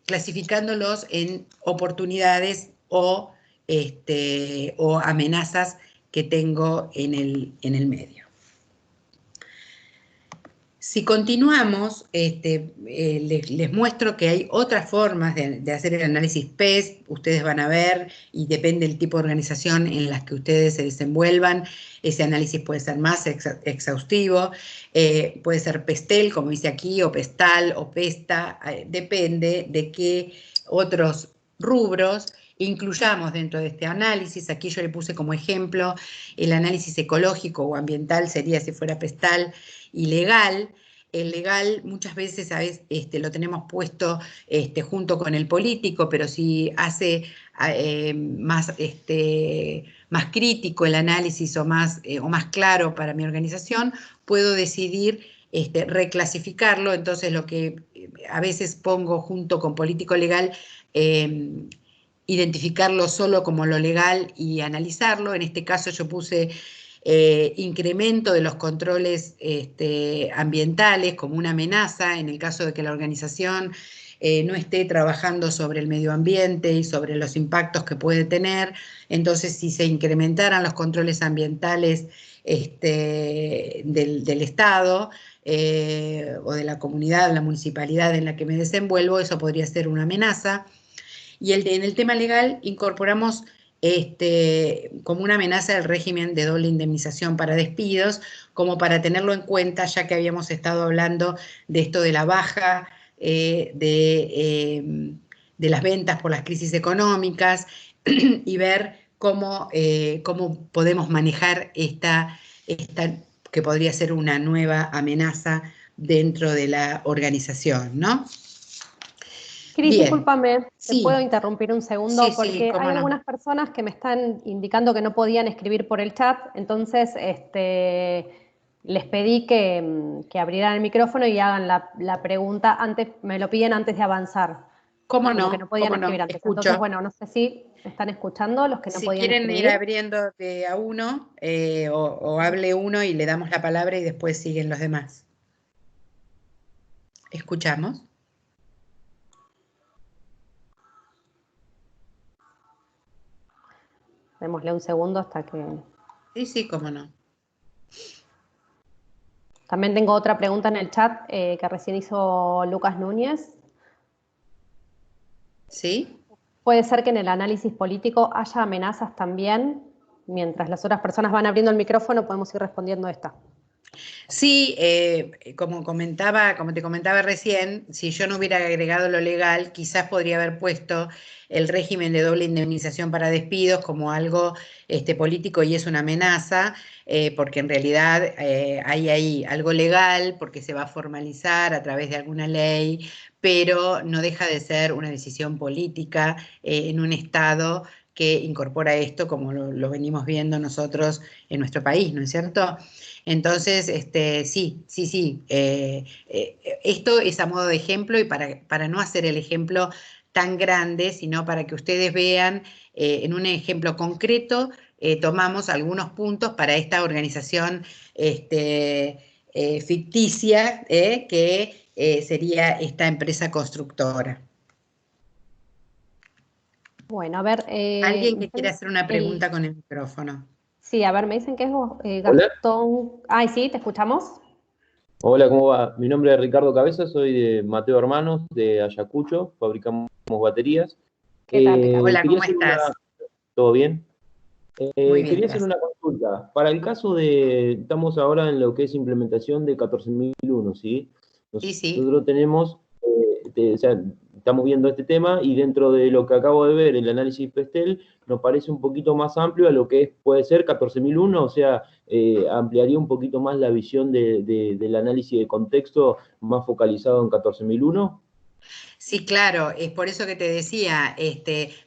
S1: clasificándolos en oportunidades o amenazas que tengo en el medio. Si continuamos, les muestro que hay otras formas de hacer el análisis PES. Ustedes van a ver, y depende del tipo de organización en las que ustedes se desenvuelvan, ese análisis puede ser más exhaustivo, puede ser PESTEL, como dice aquí, o PESTAL, o PESTA, depende de qué otros rubros incluyamos dentro de este análisis. Aquí yo le puse como ejemplo el análisis ecológico o ambiental, sería si fuera PESTAL, y legal. El legal muchas veces lo tenemos puesto junto con el político, pero si hace más crítico el análisis o más claro para mi organización, puedo decidir reclasificarlo. Entonces lo que a veces pongo junto con político legal, identificarlo solo como lo legal y analizarlo. En este caso yo puse incremento de los controles ambientales como una amenaza en el caso de que la organización no esté trabajando sobre el medio ambiente y sobre los impactos que puede tener. Entonces, si se incrementaran los controles ambientales del Estado o de la comunidad, la municipalidad en la que me desenvuelvo, eso podría ser una amenaza. Y en el tema legal incorporamos como una amenaza del régimen de doble indemnización para despidos, como para tenerlo en cuenta, ya que habíamos estado hablando de esto de la baja de las ventas por las crisis económicas, y ver cómo podemos manejar esta que podría ser una nueva amenaza dentro de la organización, ¿no?
S2: Cris, discúlpame,
S1: sí.
S2: ¿te puedo interrumpir un segundo?
S1: Sí,
S2: porque hay
S1: no.
S2: algunas personas que me están indicando que no podían escribir por el chat, entonces les pedí que abrieran el micrófono y hagan la pregunta antes, me lo piden antes de avanzar.
S1: ¿Cómo no?
S2: Como que no podían escribir antes.
S1: Escucho.
S2: Entonces, bueno, no sé si me están escuchando los que no podían escribir.
S1: Si quieren ir abriendo de a uno, o hable uno y le damos la palabra y después siguen los demás. ¿Escuchamos?
S2: Démosle un segundo hasta que...
S1: Sí, cómo no.
S2: También tengo otra pregunta en el chat que recién hizo Lucas Núñez.
S1: ¿Sí?
S2: ¿Puede ser que en el análisis político haya amenazas también? Mientras las otras personas van abriendo el micrófono, podemos ir respondiendo esta.
S1: Sí, como te comentaba recién, si yo no hubiera agregado lo legal, quizás podría haber puesto el régimen de doble indemnización para despidos como algo político y es una amenaza, porque en realidad hay ahí algo legal, porque se va a formalizar a través de alguna ley, pero no deja de ser una decisión política en un Estado que incorpora esto, como lo venimos viendo nosotros en nuestro país, ¿no es cierto? Entonces, sí, esto es a modo de ejemplo y para no hacer el ejemplo tan grande, sino para que ustedes vean en un ejemplo concreto, tomamos algunos puntos para esta organización ficticia que sería esta empresa constructora.
S2: Bueno, a ver.
S1: Alguien que quiera hacer una
S2: el,
S1: pregunta con el micrófono.
S2: sí, a ver, me dicen que es
S3: Hola,
S2: Gastón. Ay, sí, te escuchamos.
S3: hola, ¿cómo va? Mi nombre es Ricardo Cabeza, soy de Mateo Hermanos, de Ayacucho, fabricamos baterías.
S2: ¿Qué tal, Ricardo?
S1: Hola,
S3: Quería
S1: ¿cómo
S3: hacer
S1: estás?
S3: ¿todo bien?
S1: Muy bien,
S3: Quería hacer
S1: gracias.
S3: una consulta. Para el caso estamos ahora en lo que es implementación de 14.001, ¿sí?
S1: Sí, sí.
S3: Nosotros tenemos, o sea, estamos viendo este tema y dentro de lo que acabo de ver, el análisis Pestel, nos parece un poquito más amplio a lo que puede ser 14.001, o sea, ampliaría un poquito más la visión del análisis de contexto más focalizado en 14.001.
S1: Sí, claro, es por eso que te decía,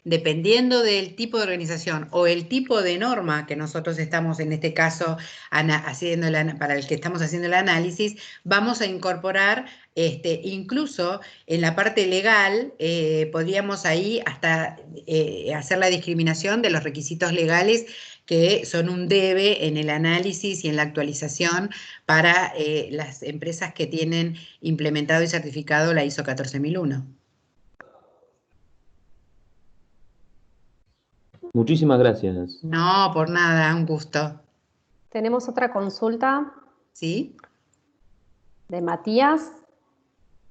S1: dependiendo del tipo de organización o el tipo de norma que nosotros estamos en este caso haciendo para el que estamos haciendo el análisis, vamos a incorporar incluso en la parte legal, podríamos ahí hasta hacer la discriminación de los requisitos legales que son un debe en el análisis y en la actualización para las empresas que tienen implementado y certificado la ISO 14001.
S3: Muchísimas gracias.
S1: No, por nada, un gusto.
S2: Tenemos otra consulta
S1: ¿Sí?
S2: de Matías,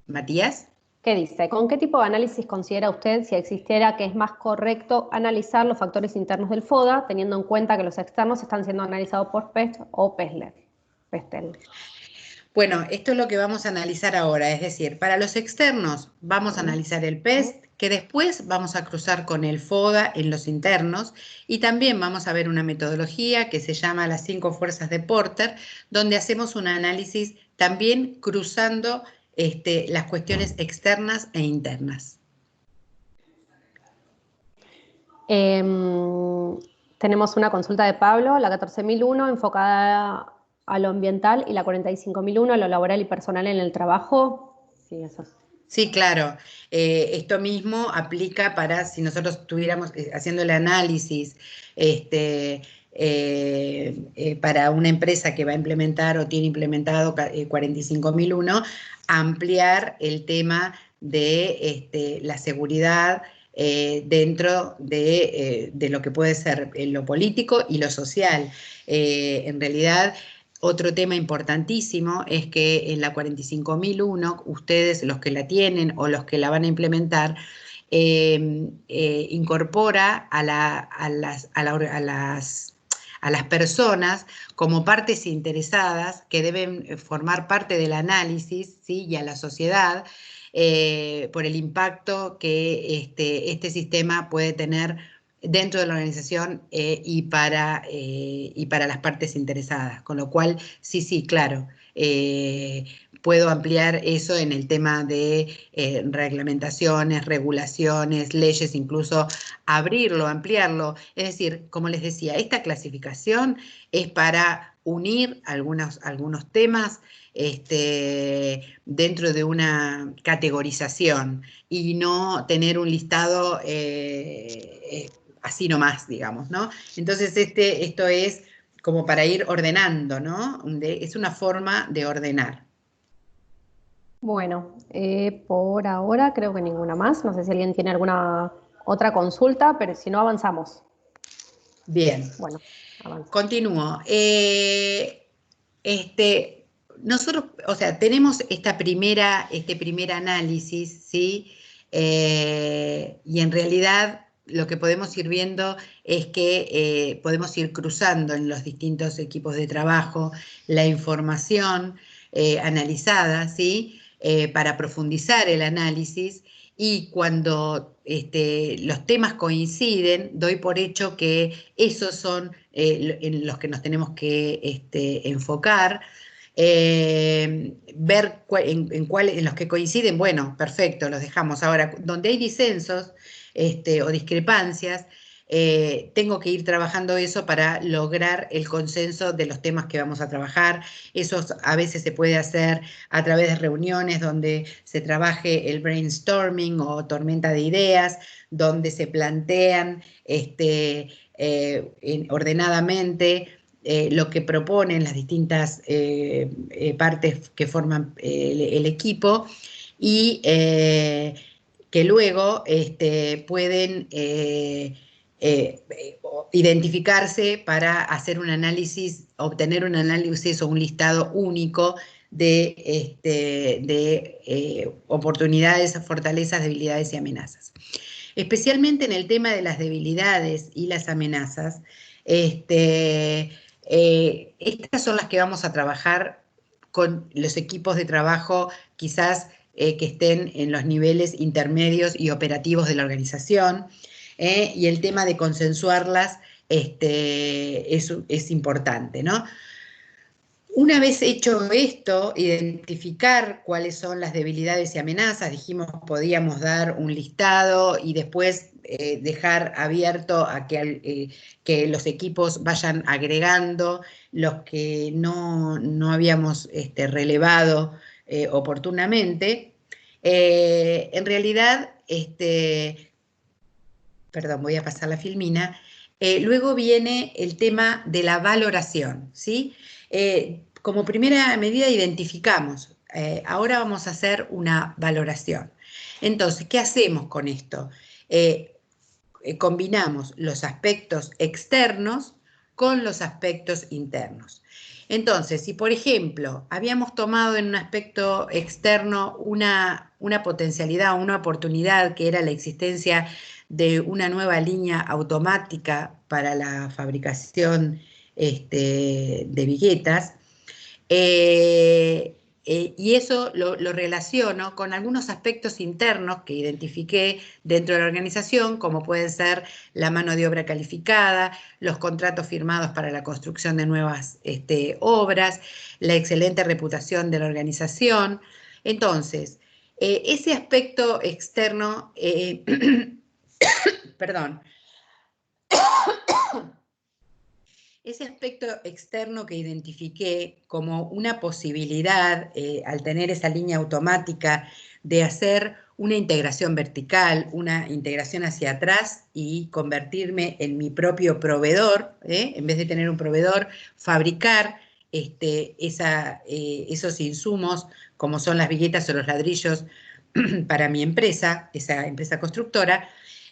S1: ¿Matías?
S2: que dice: ¿con qué tipo de análisis considera usted, si existiera, que es más correcto analizar los factores internos del FODA, teniendo en cuenta que los externos están siendo analizados por PEST o Pestel?
S1: Bueno, esto es lo que vamos a analizar ahora, es decir, para los externos vamos a analizar el PEST, que después vamos a cruzar con el FODA en los internos, y también vamos a ver una metodología que se llama las 5 fuerzas de Porter, donde hacemos un análisis también cruzando las cuestiones externas e internas.
S2: Tenemos una consulta de Pablo, la 14.001 enfocada a lo ambiental y la 45.001 a lo laboral y personal en el trabajo. Sí, eso es.
S1: Sí, claro. Esto mismo aplica para si nosotros estuviéramos haciendo el análisis para una empresa que va a implementar o tiene implementado 45.001, ampliar el tema de la seguridad dentro de lo que puede ser lo político y lo social. En realidad, otro tema importantísimo es que en la 45.001, ustedes, los que la tienen o los que la van a implementar, incorpora a las personas como partes interesadas que deben formar parte del análisis, ¿sí? Y a la sociedad por el impacto que este sistema puede tener dentro de la organización y para las partes interesadas. Con lo cual, sí, claro, puedo ampliar eso en el tema de reglamentaciones, regulaciones, leyes, incluso abrirlo, ampliarlo. Es decir, como les decía, esta clasificación es para unir algunos temas dentro de una categorización y no tener un listado así nomás, digamos, ¿no? Entonces esto es como para ir ordenando, ¿no? Es una forma de ordenar.
S2: Bueno, por ahora creo que ninguna más. No sé si alguien tiene alguna otra consulta, pero si no, avanzamos.
S1: Bien.
S2: Bueno, avanza.
S1: Continúo. Nosotros, o sea, tenemos este primer análisis, ¿sí? Y en realidad lo que podemos ir viendo es que podemos ir cruzando en los distintos equipos de trabajo la información analizada, ¿sí? Para profundizar el análisis. Y cuando los temas coinciden, doy por hecho que esos son en los que nos tenemos que enfocar. Ver en los que coinciden, bueno, perfecto, los dejamos. Ahora, donde hay disensos o discrepancias, tengo que ir trabajando eso para lograr el consenso de los temas que vamos a trabajar. Eso a veces se puede hacer a través de reuniones donde se trabaje el brainstorming o tormenta de ideas, donde se plantean ordenadamente lo que proponen las distintas partes que forman el equipo y que luego pueden identificarse para hacer un análisis, obtener un análisis o un listado único de oportunidades, fortalezas, debilidades y amenazas. Especialmente en el tema de las debilidades y las amenazas, estas son las que vamos a trabajar con los equipos de trabajo quizás que estén en los niveles intermedios y operativos de la organización, y el tema de consensuarlas es importante, ¿no? Una vez hecho esto, identificar cuáles son las debilidades y amenazas, dijimos podíamos dar un listado y después dejar abierto a que los equipos vayan agregando los que no habíamos relevado oportunamente. En realidad, perdón, voy a pasar la filmina. Luego viene el tema de la valoración, ¿sí? Como primera medida identificamos, ahora vamos a hacer una valoración. Entonces, ¿qué hacemos con esto? Combinamos los aspectos externos con los aspectos internos. Entonces, si por ejemplo habíamos tomado en un aspecto externo una potencialidad, una oportunidad que era la existencia de una nueva línea automática para la fabricación de viguetas, y eso lo relaciono con algunos aspectos internos que identifiqué dentro de la organización, como pueden ser la mano de obra calificada, los contratos firmados para la construcción de nuevas obras, la excelente reputación de la organización. Entonces, ese aspecto externo, perdón, ese aspecto externo que identifiqué como una posibilidad, al tener esa línea automática, de hacer una integración vertical, una integración hacia atrás y convertirme en mi propio proveedor, en vez de tener un proveedor, fabricar esos insumos como son las viguetas o los ladrillos para mi empresa, esa empresa constructora.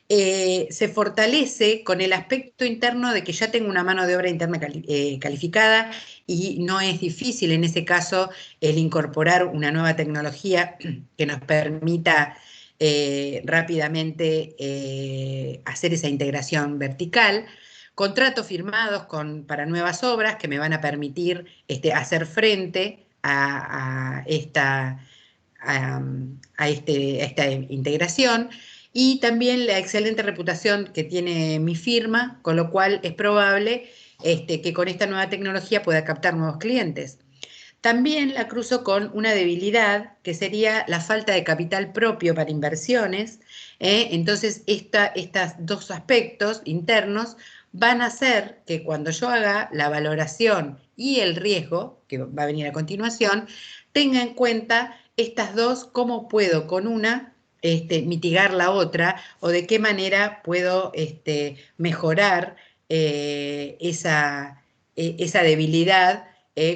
S1: Se fortalece con el aspecto interno de que ya tengo una mano de obra interna calificada y no es difícil en ese caso el incorporar una nueva tecnología que nos permita rápidamente hacer esa integración vertical. Contratos firmados para nuevas obras que me van a permitir hacer frente a esta integración. Y también la excelente reputación que tiene mi firma, con lo cual es probable que con esta nueva tecnología pueda captar nuevos clientes. También la cruzo con una debilidad, que sería la falta de capital propio para inversiones. Entonces, estos dos aspectos internos van a hacer que cuando yo haga la valoración y el riesgo, que va a venir a continuación, tenga en cuenta estas dos, cómo puedo con una mitigar la otra, o de qué manera puedo mejorar esa debilidad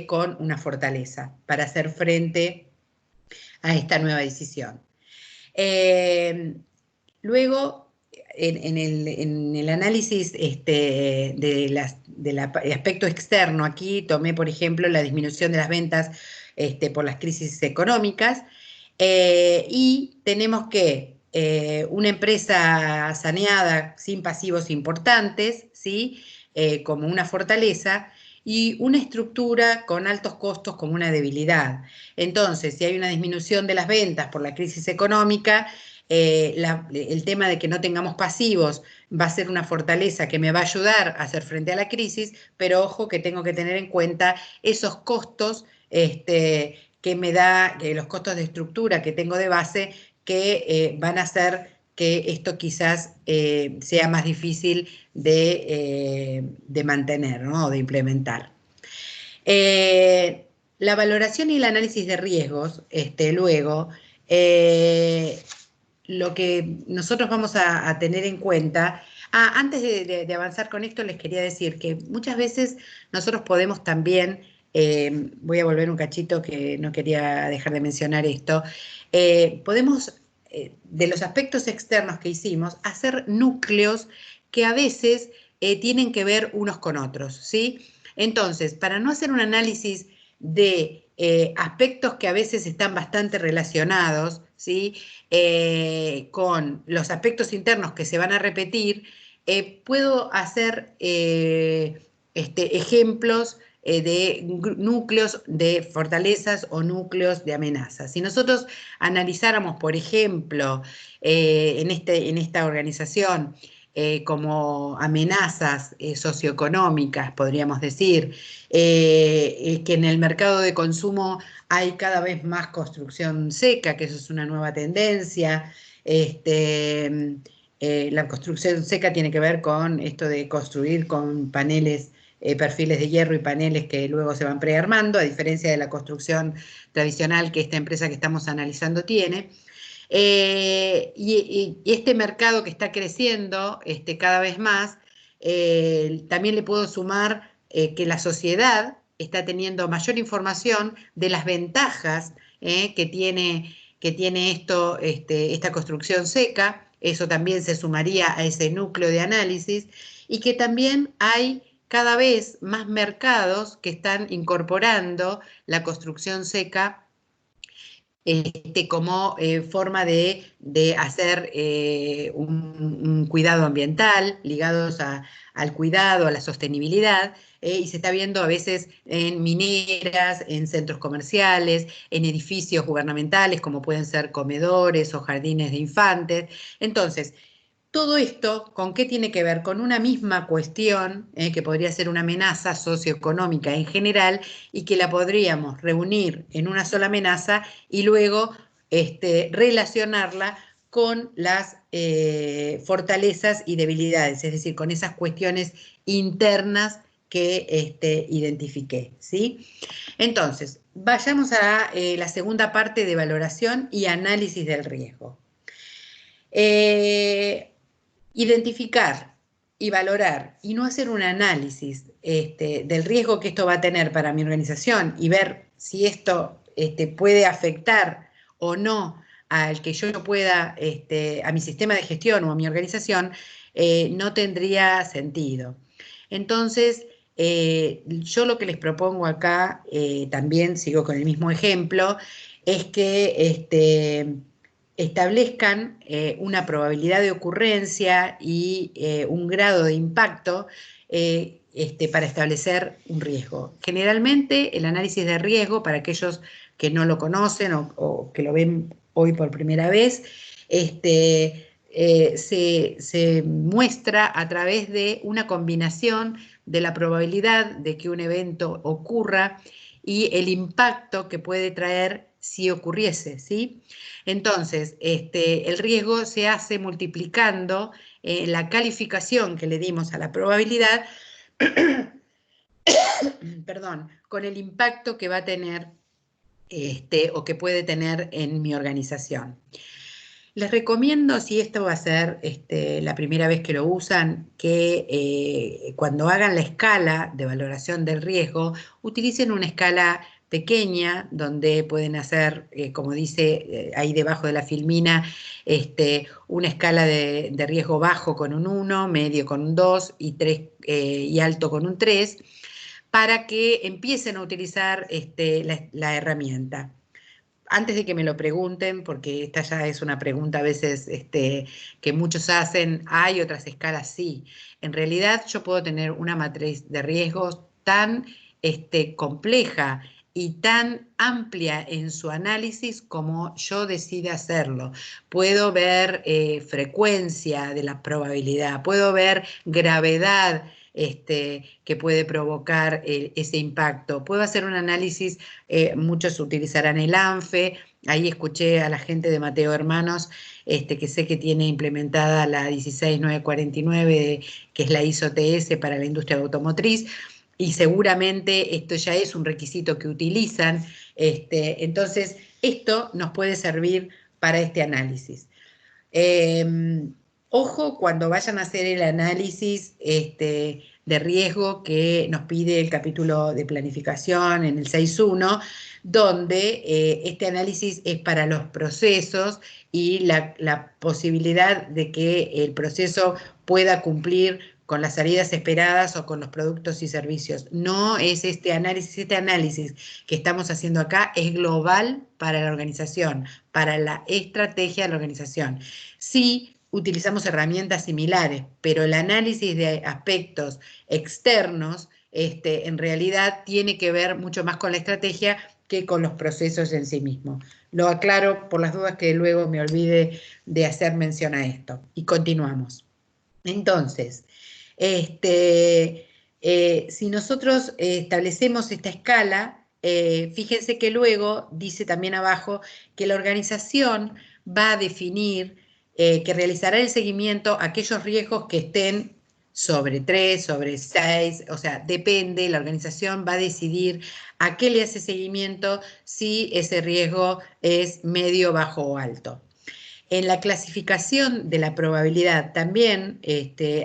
S1: con una fortaleza para hacer frente a esta nueva decisión. Luego, en el análisis del aspecto externo, aquí tomé, por ejemplo, la disminución de las ventas por las crisis económicas, y tenemos que una empresa saneada sin pasivos importantes, ¿sí? Como una fortaleza, y una estructura con altos costos como una debilidad. Entonces, si hay una disminución de las ventas por la crisis económica, el tema de que no tengamos pasivos va a ser una fortaleza que me va a ayudar a hacer frente a la crisis, pero ojo que tengo que tener en cuenta esos costos que me da, los costos de estructura que tengo de base, que van a ser que esto quizás sea más difícil de mantener, ¿no? O de implementar. La valoración y el análisis de riesgos, luego, lo que nosotros vamos a tener en cuenta. Antes de avanzar con esto, les quería decir que muchas veces nosotros podemos también, voy a volver un cachito que no quería dejar de mencionar esto, podemos, de los aspectos externos que hicimos, hacer núcleos que a veces tienen que ver unos con otros, ¿sí? Entonces, para no hacer un análisis de aspectos que a veces están bastante relacionados, ¿sí? Con los aspectos internos que se van a repetir, puedo hacer ejemplos de núcleos de fortalezas o núcleos de amenazas. Si nosotros analizáramos, por ejemplo, en esta organización, como amenazas socioeconómicas, podríamos decir, que en el mercado de consumo hay cada vez más construcción seca, que eso es una nueva tendencia. La construcción seca tiene que ver con esto de construir con paneles, perfiles de hierro y paneles que luego se van prearmando, a diferencia de la construcción tradicional que esta empresa que estamos analizando tiene. Y este mercado que está creciendo cada vez más, también le puedo sumar que la sociedad está teniendo mayor información de las ventajas que tiene esta construcción seca. Eso también se sumaría a ese núcleo de análisis, y que también hay cada vez más mercados que están incorporando la construcción seca como forma de hacer un cuidado ambiental, ligados al cuidado, a la sostenibilidad, y se está viendo a veces en mineras, en centros comerciales, en edificios gubernamentales, como pueden ser comedores o jardines de infantes. Entonces, todo esto, ¿con qué tiene que ver? Con una misma cuestión, que podría ser una amenaza socioeconómica en general, y que la podríamos reunir en una sola amenaza y luego relacionarla con las fortalezas y debilidades, es decir, con esas cuestiones internas que identifiqué, ¿sí? Entonces, vayamos a la segunda parte de valoración y análisis del riesgo. Identificar y valorar y no hacer un análisis del riesgo que esto va a tener para mi organización y ver si esto puede afectar o no al que yo pueda, a mi sistema de gestión o a mi organización, no tendría sentido. Entonces, yo lo que les propongo acá, también sigo con el mismo ejemplo, es que establezcan una probabilidad de ocurrencia y un grado de impacto para establecer un riesgo. Generalmente el análisis de riesgo, para aquellos que no lo conocen o que lo ven hoy por primera vez, se muestra a través de una combinación de la probabilidad de que un evento ocurra y el impacto que puede traer si ocurriese, ¿sí? Entonces, el riesgo se hace multiplicando la calificación que le dimos a la probabilidad, perdón, con el impacto que va a tener o que puede tener en mi organización. Les recomiendo, si esto va a ser la primera vez que lo usan, que cuando hagan la escala de valoración del riesgo, utilicen una escala pequeña, donde pueden hacer, como dice ahí debajo de la filmina, una escala de riesgo bajo con un 1, medio con un 2 y alto con un 3, para que empiecen a utilizar la herramienta. Antes de que me lo pregunten, porque esta ya es una pregunta a veces que muchos hacen, ¿hay otras escalas? Sí. En realidad yo puedo tener una matriz de riesgos tan compleja y tan amplia en su análisis como yo decida hacerlo. Puedo ver frecuencia de la probabilidad, puedo ver gravedad que puede provocar ese impacto. Puedo hacer un análisis, muchos utilizarán el ANFE, ahí escuché a la gente de Mateo Hermanos, que sé que tiene implementada la 16949, que es la ISO TS para la industria automotriz, y seguramente esto ya es un requisito que utilizan, entonces esto nos puede servir para este análisis. Ojo cuando vayan a hacer el análisis de riesgo que nos pide el capítulo de planificación en el 6.1, donde este análisis es para los procesos y la posibilidad de que el proceso pueda cumplir con las salidas esperadas o con los productos y servicios. No es este análisis que estamos haciendo acá es global para la organización, para la estrategia de la organización. Sí, utilizamos herramientas similares, pero el análisis de aspectos externos en realidad tiene que ver mucho más con la estrategia que con los procesos en sí mismos. Lo aclaro por las dudas que luego me olvide de hacer mención a esto. Y continuamos. Entonces, si nosotros establecemos esta escala, fíjense que luego dice también abajo que la organización va a definir que realizará el seguimiento a aquellos riesgos que estén sobre 3, sobre 6, o sea, depende, la organización va a decidir a qué le hace seguimiento, si ese riesgo es medio, bajo o alto. En la clasificación de la probabilidad también,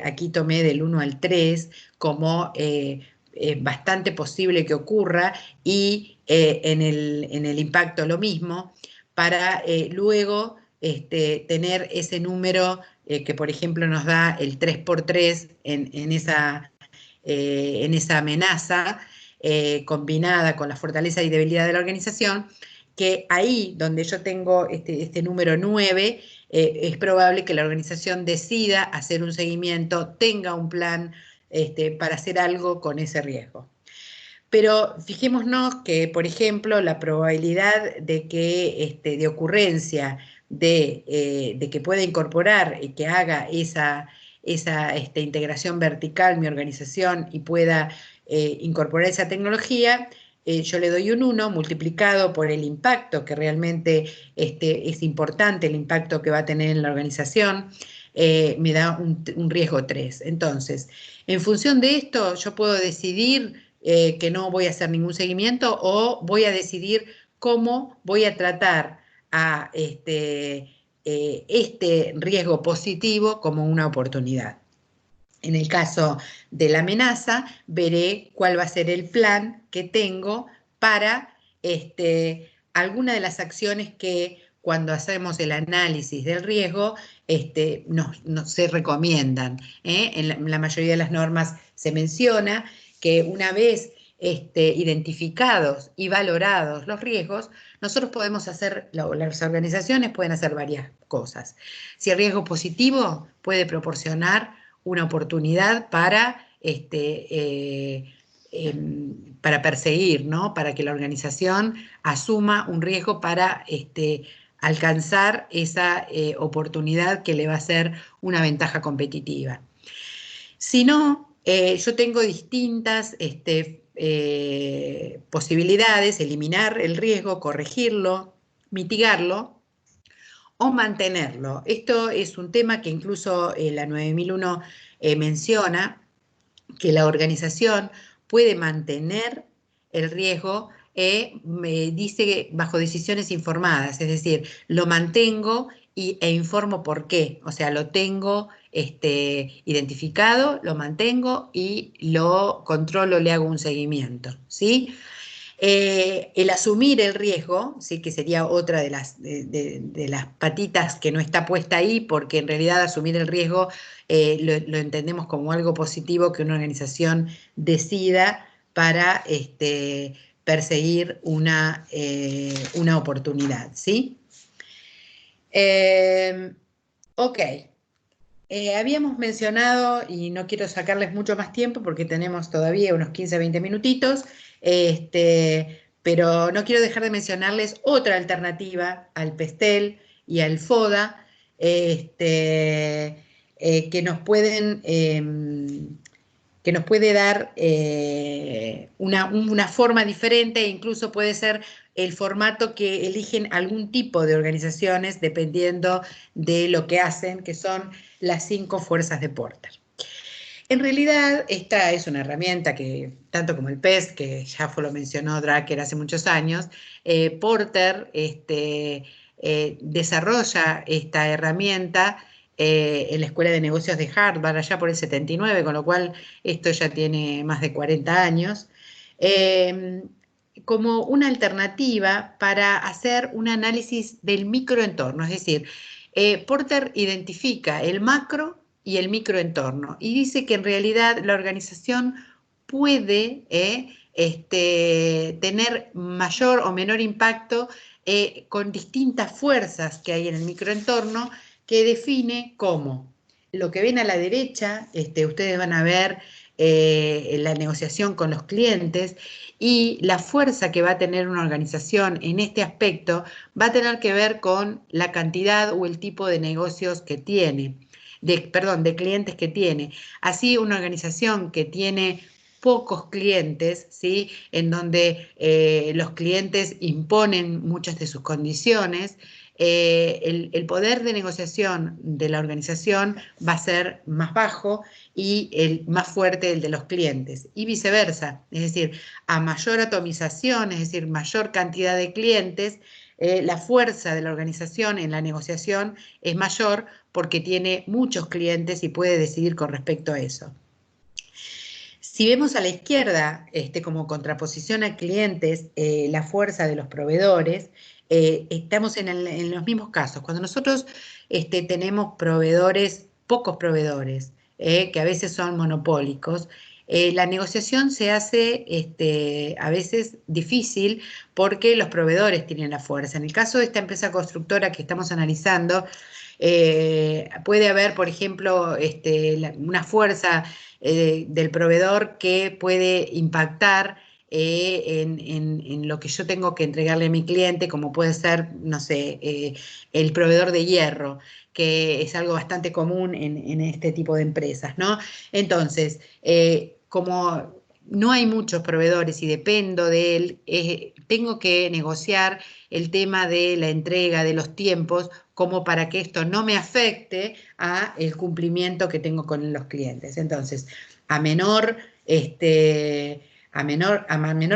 S1: aquí tomé del 1 al 3 como bastante posible que ocurra, y en el impacto lo mismo, para luego tener ese número que por ejemplo nos da el 3×3 en esa amenaza, combinada con la fortaleza y debilidad de la organización, que ahí donde yo tengo este número 9, es probable que la organización decida hacer un seguimiento, tenga un plan para hacer algo con ese riesgo. Pero fijémonos que, por ejemplo, la probabilidad de que de ocurrencia de que pueda incorporar y que haga esa integración vertical mi organización y pueda incorporar esa tecnología, yo le doy un 1 multiplicado por el impacto, que realmente es importante, el impacto que va a tener en la organización, me da un riesgo 3. Entonces, en función de esto, yo puedo decidir que no voy a hacer ningún seguimiento, o voy a decidir cómo voy a tratar a este riesgo positivo como una oportunidad. En el caso de la amenaza, veré cuál va a ser el plan que tengo para alguna de las acciones que cuando hacemos el análisis del riesgo se recomiendan. En la mayoría de las normas se menciona que una vez identificados y valorados los riesgos, nosotros podemos hacer, las organizaciones pueden hacer varias cosas. Si el riesgo positivo puede proporcionar una oportunidad para perseguir, ¿no? Para que la organización asuma un riesgo para alcanzar esa oportunidad que le va a ser una ventaja competitiva. Si no, yo tengo distintas posibilidades: eliminar el riesgo, corregirlo, mitigarlo o mantenerlo. Esto es un tema que incluso la 9001 menciona, que la organización puede mantener el riesgo, me dice bajo decisiones informadas, es decir, lo mantengo e informo por qué, o sea, lo tengo identificado, lo mantengo y lo controlo, le hago un seguimiento, ¿sí? El asumir el riesgo, ¿sí? Que sería otra de las patitas que no está puesta ahí, porque en realidad asumir el riesgo lo entendemos como algo positivo que una organización decida para perseguir una oportunidad, ¿sí? Ok. Habíamos mencionado, y no quiero sacarles mucho más tiempo porque tenemos todavía unos 15-20 minutitos, pero no quiero dejar de mencionarles otra alternativa al PESTEL y al FODA, que nos pueden que nos puede dar una forma diferente, e incluso puede ser el formato que eligen algún tipo de organizaciones dependiendo de lo que hacen, que son las 5 fuerzas de Porter. En realidad, esta es una herramienta que, tanto como el PES, que ya lo mencionó Drucker hace muchos años, Porter desarrolla esta herramienta en la Escuela de Negocios de Harvard, allá por el 79, con lo cual esto ya tiene más de 40 años, como una alternativa para hacer un análisis del microentorno. Es decir, Porter identifica el macro y el microentorno y dice que en realidad la organización puede tener mayor o menor impacto con distintas fuerzas que hay en el microentorno, que define como lo que ven a la derecha, ustedes van a ver la negociación con los clientes, y la fuerza que va a tener una organización en este aspecto va a tener que ver con la cantidad o el tipo de negocios que tiene, de clientes que tiene. Así, una organización que tiene pocos clientes, ¿sí?, en donde los clientes imponen muchas de sus condiciones, el poder de negociación de la organización va a ser más bajo y el más fuerte el de los clientes, y viceversa. Es decir, a mayor atomización, es decir, mayor cantidad de clientes, la fuerza de la organización en la negociación es mayor porque tiene muchos clientes y puede decidir con respecto a eso. Si vemos a la izquierda, como contraposición a clientes, la fuerza de los proveedores, estamos en los mismos casos. Cuando nosotros tenemos proveedores, pocos proveedores, que a veces son monopólicos, la negociación se hace a veces difícil porque los proveedores tienen la fuerza. En el caso de esta empresa constructora que estamos analizando, puede haber, por ejemplo, una fuerza del proveedor que puede impactar en lo que yo tengo que entregarle a mi cliente, como puede ser, no sé, el proveedor de hierro, que es algo bastante común en este tipo de empresas, ¿no? Entonces, como no hay muchos proveedores y dependo de él, tengo que negociar el tema de la entrega, de los tiempos, como para que esto no me afecte a el cumplimiento que tengo con los clientes. Entonces, a menor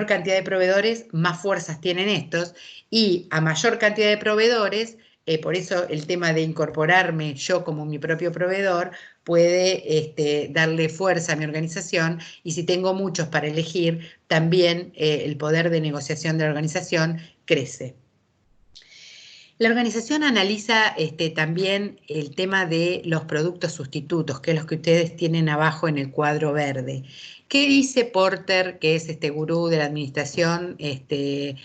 S1: cantidad de proveedores, más fuerzas tienen estos, y a mayor cantidad de proveedores, por eso el tema de incorporarme yo como mi propio proveedor puede darle fuerza a mi organización, y si tengo muchos para elegir, también el poder de negociación de la organización crece. La organización analiza también el tema de los productos sustitutos, que es los que ustedes tienen abajo en el cuadro verde. ¿Qué dice Porter, que es este gurú de la administración, que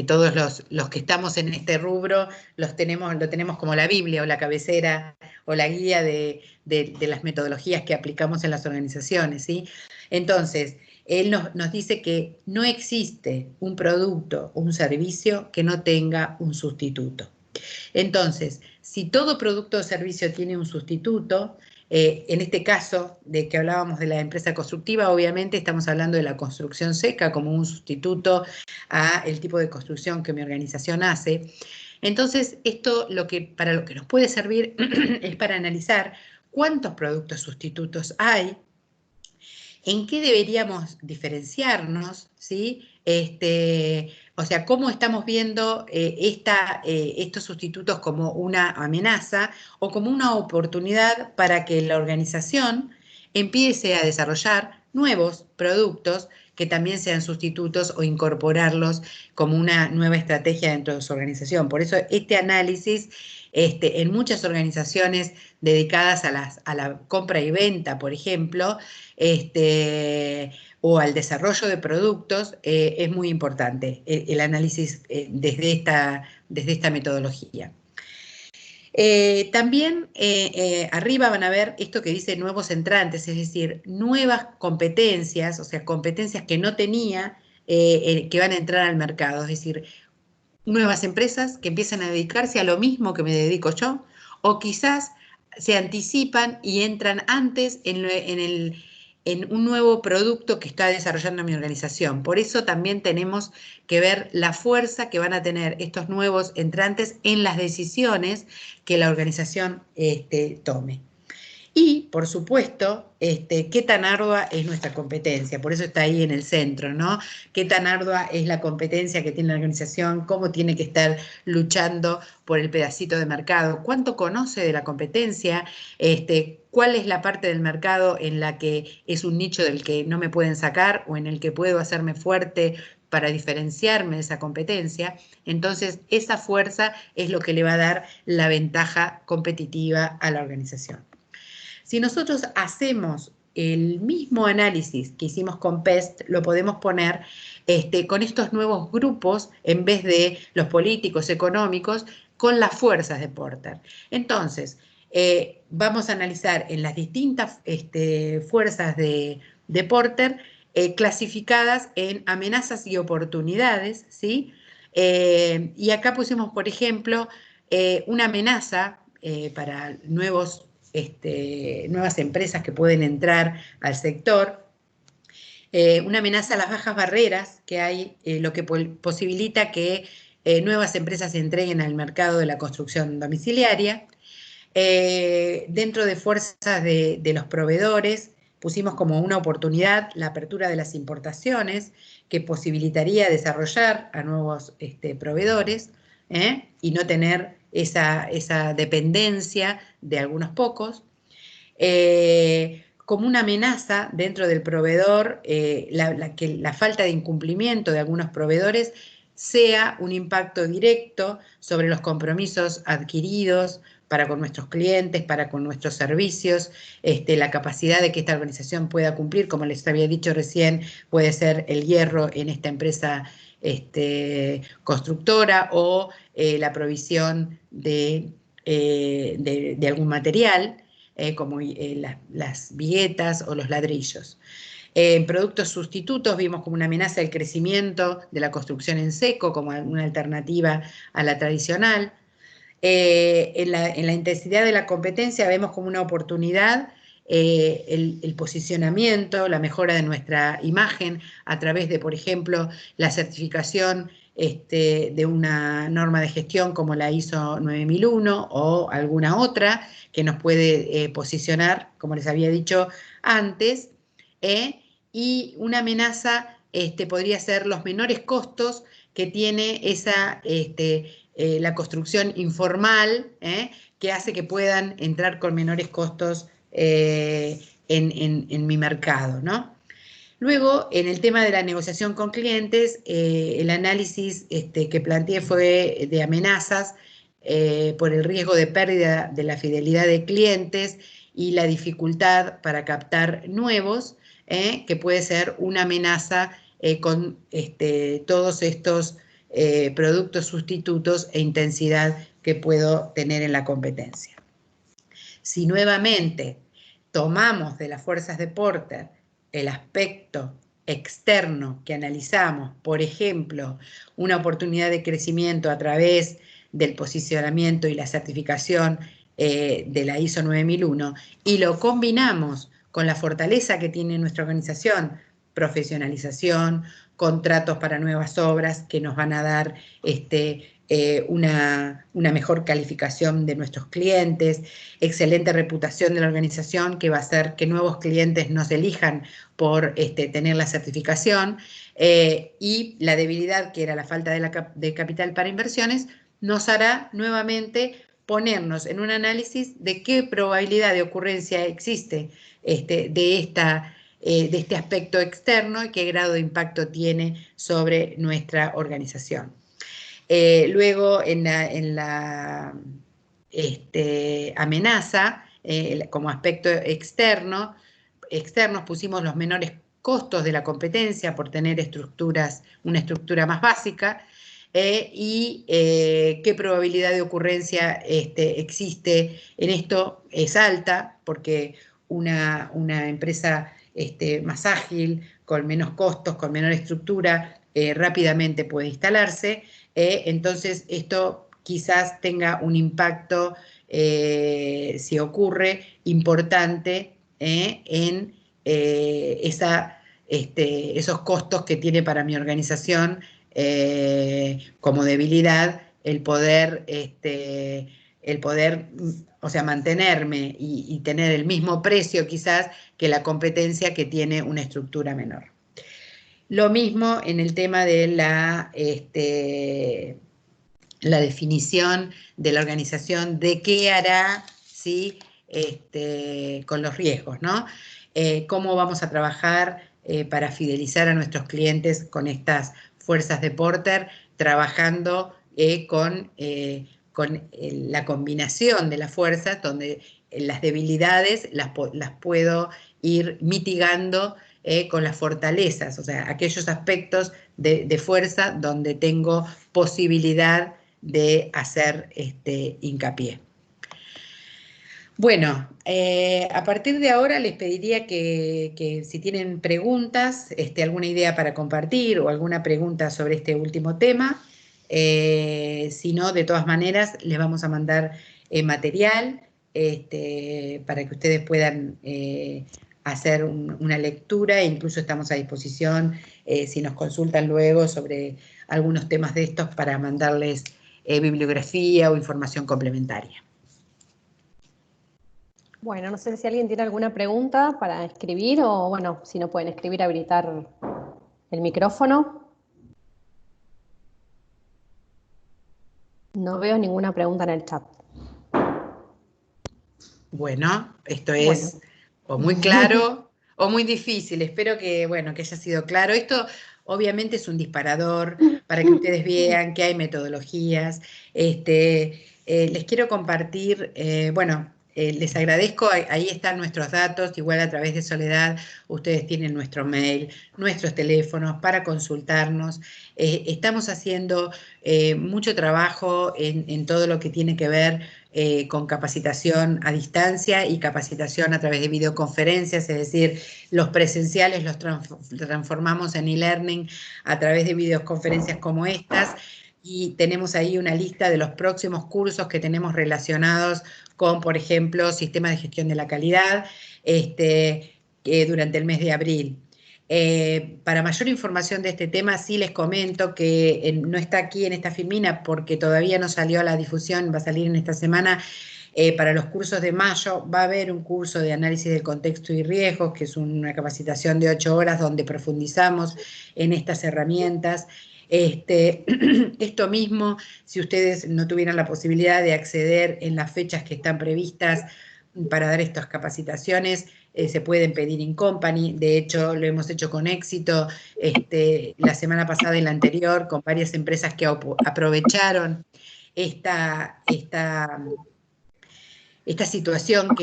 S1: todos los que estamos en este rubro lo tenemos como la Biblia o la cabecera o la guía de las metodologías que aplicamos en las organizaciones, ¿sí? Entonces, él nos dice que no existe un producto o un servicio que no tenga un sustituto. Entonces, si todo producto o servicio tiene un sustituto, en este caso de que hablábamos de la empresa constructiva, obviamente estamos hablando de la construcción seca como un sustituto a el tipo de construcción que mi organización hace. Entonces, esto para lo que nos puede servir es para analizar cuántos productos sustitutos hay, en qué deberíamos diferenciarnos, ¿sí? O sea, cómo estamos viendo estos sustitutos como una amenaza o como una oportunidad para que la organización empiece a desarrollar nuevos productos que también sean sustitutos o incorporarlos como una nueva estrategia dentro de su organización. Por eso este análisis en muchas organizaciones dedicadas a la compra y venta, por ejemplo, o al desarrollo de productos, es muy importante el análisis desde esta metodología. También arriba van a ver esto que dice nuevos entrantes, es decir, nuevas competencias, o sea, competencias que no tenía, que van a entrar al mercado, es decir, nuevas empresas que empiezan a dedicarse a lo mismo que me dedico yo, o quizás se anticipan y entran antes en en un nuevo producto que está desarrollando mi organización. Por eso también tenemos que ver la fuerza que van a tener estos nuevos entrantes en las decisiones que la organización tome. Y, por supuesto, qué tan ardua es nuestra competencia, por eso está ahí en el centro, ¿no? Qué tan ardua es la competencia que tiene la organización, cómo tiene que estar luchando por el pedacito de mercado, cuánto conoce de la competencia, cuál es la parte del mercado en la que es un nicho del que no me pueden sacar o en el que puedo hacerme fuerte para diferenciarme de esa competencia. Entonces, esa fuerza es lo que le va a dar la ventaja competitiva a la organización. Si nosotros hacemos el mismo análisis que hicimos con PEST, lo podemos poner con estos nuevos grupos, en vez de los políticos, económicos, con las fuerzas de Porter. Entonces, vamos a analizar en las distintas fuerzas de Porter, clasificadas en amenazas y oportunidades, ¿sí? Y acá pusimos, por ejemplo, una amenaza para nuevas empresas que pueden entrar al sector, una amenaza a las bajas barreras que hay, lo que posibilita que nuevas empresas se entreguen al mercado de la construcción domiciliaria. Dentro de fuerzas de los proveedores, pusimos como una oportunidad la apertura de las importaciones, que posibilitaría desarrollar a nuevos proveedores y no tener esa dependencia de algunos pocos. Como una amenaza dentro del proveedor, que la falta de incumplimiento de algunos proveedores sea un impacto directo sobre los compromisos adquiridos para con nuestros clientes, para con nuestros servicios, la capacidad de que esta organización pueda cumplir, como les había dicho recién, puede ser el hierro en esta empresa constructora o la provisión de algún material, como las viguetas o los ladrillos. En productos sustitutos vimos como una amenaza el crecimiento de la construcción en seco, como una alternativa a la tradicional. En la intensidad de la competencia vemos como una oportunidad el posicionamiento, la mejora de nuestra imagen a través de, por ejemplo, la certificación de una norma de gestión como la ISO 9001 o alguna otra que nos puede posicionar, como les había dicho antes, y una amenaza podría ser los menores costos que tiene la construcción informal, que hace que puedan entrar con menores costos en mi mercado, ¿no? Luego, en el tema de la negociación con clientes, el análisis que planteé fue de amenazas por el riesgo de pérdida de la fidelidad de clientes y la dificultad para captar nuevos, que puede ser una amenaza con todos estos productos sustitutos e intensidad que puedo tener en la competencia. Si nuevamente tomamos de las fuerzas de Porter el aspecto externo que analizamos, por ejemplo, una oportunidad de crecimiento a través del posicionamiento y la certificación de la ISO 9001, y lo combinamos con la fortaleza que tiene nuestra organización, profesionalización, contratos para nuevas obras que nos van a dar una mejor calificación de nuestros clientes, excelente reputación de la organización que va a hacer que nuevos clientes nos elijan por tener la certificación, y la debilidad que era la falta de capital para inversiones nos hará nuevamente ponernos en un análisis de qué probabilidad de ocurrencia existe de este aspecto externo y qué grado de impacto tiene sobre nuestra organización. Luego, en la amenaza, como aspecto externos pusimos los menores costos de la competencia por tener una estructura más básica, y qué probabilidad de ocurrencia existe en esto. Es alta, porque una empresa más ágil, con menos costos, con menor estructura, rápidamente puede instalarse. Entonces, esto quizás tenga un impacto, si ocurre, importante en esos costos que tiene para mi organización como debilidad el poder, o sea, mantenerme y tener el mismo precio quizás que la competencia que tiene una estructura menor. Lo mismo en el tema de la definición de la organización de qué hará, ¿sí? Con los riesgos, ¿no? Cómo vamos a trabajar para fidelizar a nuestros clientes con estas fuerzas de Porter, trabajando con la combinación de las fuerzas, donde las debilidades las puedo ir mitigando con las fortalezas, o sea, aquellos aspectos de fuerza donde tengo posibilidad de hacer hincapié. Bueno, a partir de ahora les pediría que si tienen preguntas, alguna idea para compartir o alguna pregunta sobre este último tema, si no, de todas maneras, les vamos a mandar material para que ustedes puedan hacer una lectura, e incluso estamos a disposición si nos consultan luego sobre algunos temas de estos para mandarles bibliografía o información complementaria.
S2: Bueno, no sé si alguien tiene alguna pregunta para escribir o, bueno, si no pueden escribir, habilitar el micrófono. No veo ninguna pregunta en el chat.
S1: Bueno, esto es o muy claro o muy difícil. Espero que, bueno, que haya sido claro. Esto obviamente es un disparador para que ustedes vean que hay metodologías. Les quiero compartir, les agradezco, ahí están nuestros datos, igual a través de Soledad, ustedes tienen nuestro mail, nuestros teléfonos para consultarnos. Estamos haciendo mucho trabajo en todo lo que tiene que ver con capacitación a distancia y capacitación a través de videoconferencias, es decir, los presenciales los transformamos en e-learning a través de videoconferencias como estas, y tenemos ahí una lista de los próximos cursos que tenemos relacionados con, por ejemplo, sistemas de gestión de la calidad durante el mes de abril. Para mayor información de este tema, sí les comento que no está aquí en esta filmina porque todavía no salió a la difusión, va a salir en esta semana. Para los cursos de mayo va a haber un curso de análisis del contexto y riesgos, que es una capacitación de 8 horas donde profundizamos en estas herramientas. Esto mismo, si ustedes no tuvieran la posibilidad de acceder en las fechas que están previstas para dar estas capacitaciones, se pueden pedir in company. De hecho, lo hemos hecho con éxito la semana pasada y la anterior con varias empresas que aprovecharon esta situación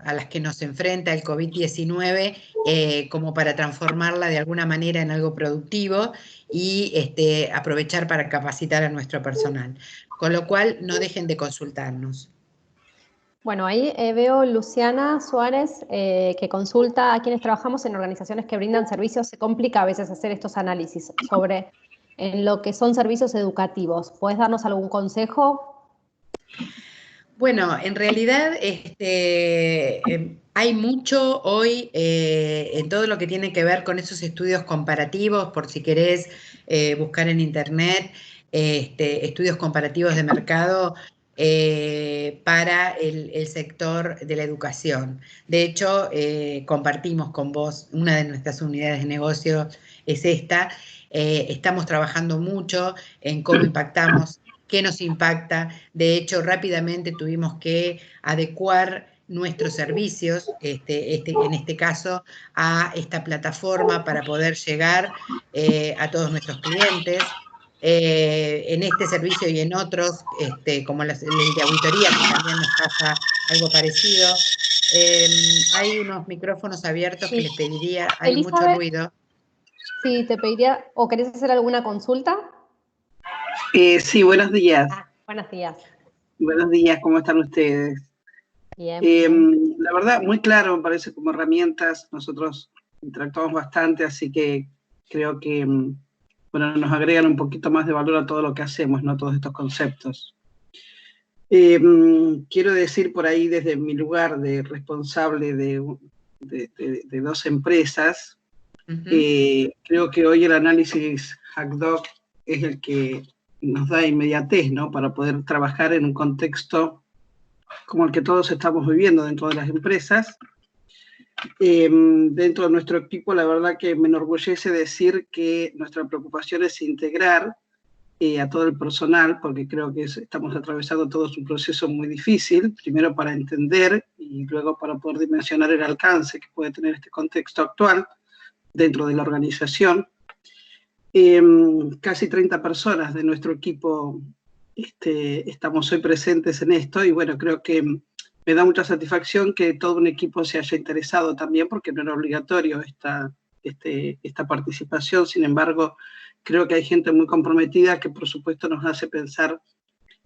S1: a las que nos enfrenta el COVID-19 como para transformarla de alguna manera en algo productivo y aprovechar para capacitar a nuestro personal. Con lo cual, no dejen de consultarnos.
S2: Bueno, ahí veo Luciana Suárez que consulta a quienes trabajamos en organizaciones que brindan servicios. Se complica a veces hacer estos análisis sobre en lo que son servicios educativos. ¿Puedes darnos algún consejo?
S1: Bueno, en realidad hay mucho hoy en todo lo que tiene que ver con esos estudios comparativos, por si querés buscar en internet estudios comparativos de mercado para el sector de la educación. De hecho, compartimos con vos, una de nuestras unidades de negocio es esta. Estamos trabajando mucho en cómo impactamos, qué nos impacta. De hecho, rápidamente tuvimos que adecuar nuestros servicios, en este caso, a esta plataforma para poder llegar a todos nuestros clientes. En este servicio y en otros, como el de auditoría, que también nos pasa algo parecido. Hay unos micrófonos abiertos que les pediría, hay
S2: Elizabeth,
S1: mucho ruido.
S2: Sí, te pediría, ¿o querés hacer alguna consulta?
S4: Sí, buenos días.
S2: Buenos días.
S4: Buenos días, ¿cómo están ustedes?
S2: Bien.
S4: La verdad, muy claro, me parece, como herramientas. Nosotros interactuamos bastante, así que creo que bueno, nos agregan un poquito más de valor a todo lo que hacemos, ¿no? Todos estos conceptos. Quiero decir por ahí, desde mi lugar de responsable de de dos empresas.
S1: Ujú.
S4: Creo que hoy el análisis Hackdoc es el que nos da inmediatez, ¿no? Para poder trabajar en un contexto como el que todos estamos viviendo dentro de las empresas. Dentro de nuestro equipo, la verdad que me enorgullece decir que nuestra preocupación es integrar a todo el personal, porque creo que estamos atravesando todos un proceso muy difícil, primero para entender y luego para poder dimensionar el alcance que puede tener este contexto actual dentro de la organización. Casi 30 personas de nuestro equipo estamos hoy presentes en esto, y bueno, creo que me da mucha satisfacción que todo un equipo se haya interesado también, porque no era obligatorio esta participación. Sin embargo, creo que hay gente muy comprometida que por supuesto nos hace pensar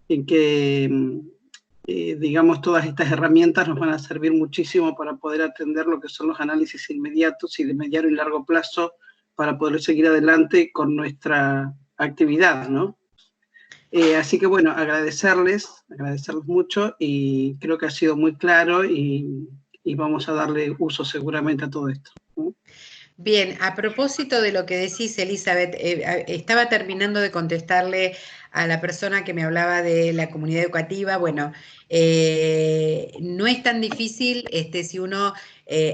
S4: en que, digamos, todas estas herramientas nos van a servir muchísimo para poder atender lo que son los análisis inmediatos y de mediano y largo plazo, para poder seguir adelante con nuestra actividad, ¿no? Así que bueno, agradecerles mucho, y creo que ha sido muy claro, y vamos a darle uso seguramente a todo esto, ¿no?
S1: Bien, a propósito de lo que decís, Elizabeth, estaba terminando de contestarle a la persona que me hablaba de la comunidad educativa. Bueno, no es tan difícil si uno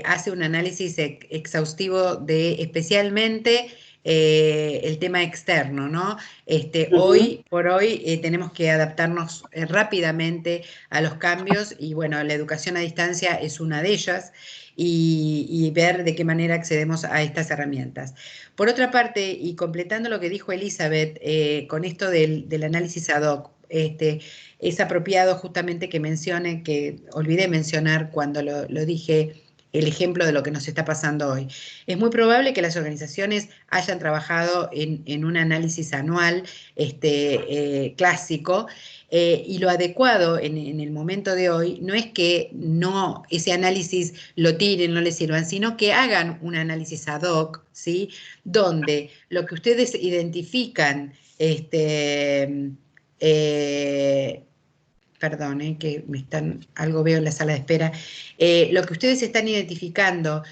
S1: hace un análisis exhaustivo de especialmente el tema externo, ¿no? Hoy por hoy tenemos que adaptarnos rápidamente a los cambios, y bueno, la educación a distancia es una de ellas. Y ver de qué manera accedemos a estas herramientas. Por otra parte, y completando lo que dijo Elizabeth, con esto del análisis ad hoc, es apropiado justamente que mencione, que olvidé mencionar cuando lo dije, el ejemplo de lo que nos está pasando hoy. Es muy probable que las organizaciones hayan trabajado en un análisis anual clásico, y lo adecuado en el momento de hoy no es que no ese análisis lo tiren, no les sirvan, sino que hagan un análisis ad hoc, ¿sí? Donde lo que ustedes identifican, perdón, que algo veo en la sala de espera, lo que ustedes están identificando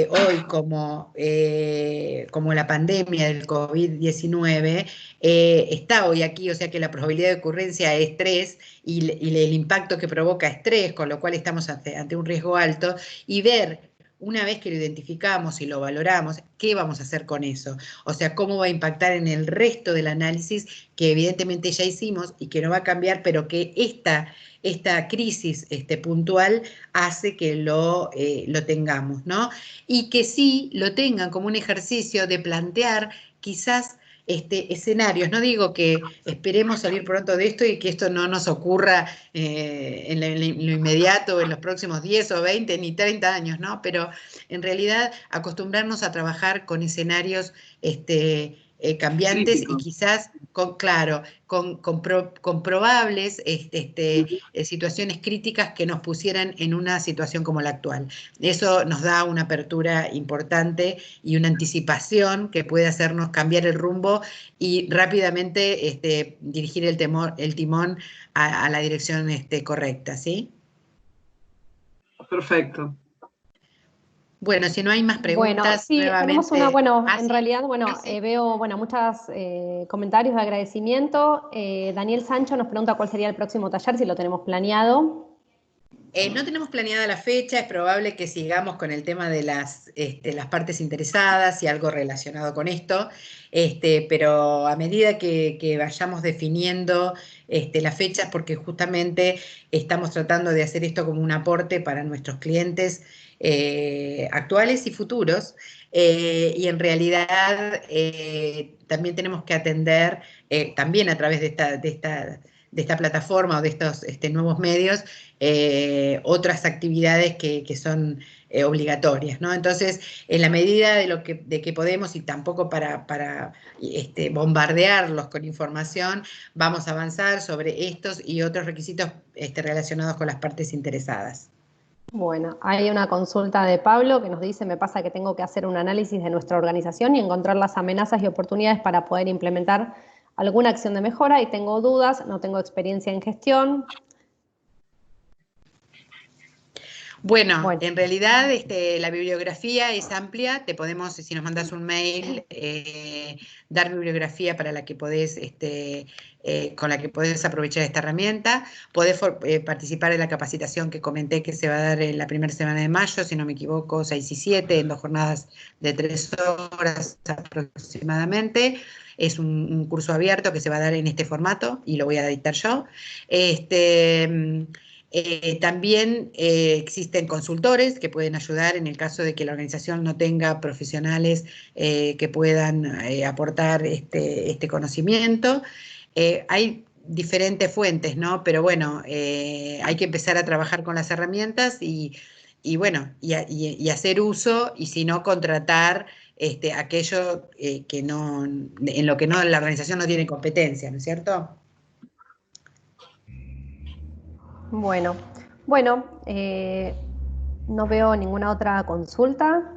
S1: hoy como la pandemia del COVID-19 está hoy aquí, o sea que la probabilidad de ocurrencia es 3, y el impacto que provoca es 3, con lo cual estamos ante un riesgo alto, y ver, una vez que lo identificamos y lo valoramos, ¿qué vamos a hacer con eso? O sea, cómo va a impactar en el resto del análisis que evidentemente ya hicimos y que no va a cambiar, pero que esta crisis puntual hace que lo tengamos, ¿no? Y que sí lo tengan como un ejercicio de plantear quizás escenarios. No digo que esperemos salir pronto de esto y que esto no nos ocurra en lo inmediato, en los próximos 10 o 20 ni 30 años, ¿no? Pero en realidad acostumbrarnos a trabajar con escenarios cambiantes y quizás con probables situaciones críticas que nos pusieran en una situación como la actual. Eso nos da una apertura importante y una anticipación que puede hacernos cambiar el rumbo y rápidamente dirigir el timón a la dirección correcta, ¿sí?
S4: Perfecto.
S1: Bueno, si no hay más preguntas,
S2: bueno, sí,
S1: nuevamente.
S2: tenemos en
S1: ¿sí?
S2: realidad,
S1: Sí.
S2: veo, muchos comentarios de agradecimiento. Daniel Sancho nos pregunta cuál sería el próximo taller, si lo tenemos planeado.
S1: No tenemos planeada la fecha, es probable que sigamos con el tema de las partes interesadas y algo relacionado con esto, pero a medida que vayamos definiendo las fechas, porque justamente estamos tratando de hacer esto como un aporte para nuestros clientes actuales y futuros, y en realidad también tenemos que atender, también a través de esta plataforma o de estos nuevos medios, otras actividades que son obligatorias, ¿no? Entonces, en la medida de que podemos, y tampoco para bombardearlos con información, vamos a avanzar sobre estos y otros requisitos relacionados con las partes interesadas.
S2: Bueno, hay una consulta de Pablo que nos dice: me pasa que tengo que hacer un análisis de nuestra organización y encontrar las amenazas y oportunidades para poder implementar alguna acción de mejora, y tengo dudas, no tengo experiencia en gestión.
S1: Bueno, en realidad la bibliografía es amplia, te podemos, si nos mandas un mail, dar bibliografía para la que podés, con la que podés aprovechar esta herramienta. Podés participar en la capacitación que comenté que se va a dar en la primera semana de mayo, si no me equivoco, 6 y 7, en 2 jornadas de 3 horas aproximadamente. Es un curso abierto que se va a dar en este formato y lo voy a dictar yo. También existen consultores que pueden ayudar en el caso de que la organización no tenga profesionales que puedan aportar este conocimiento. Hay diferentes fuentes, ¿no? Pero bueno, hay que empezar a trabajar con las herramientas y hacer uso, y si no, contratar aquello que no, en lo que no, la organización no tiene competencia, ¿no es cierto?
S2: Bueno, no veo ninguna otra consulta.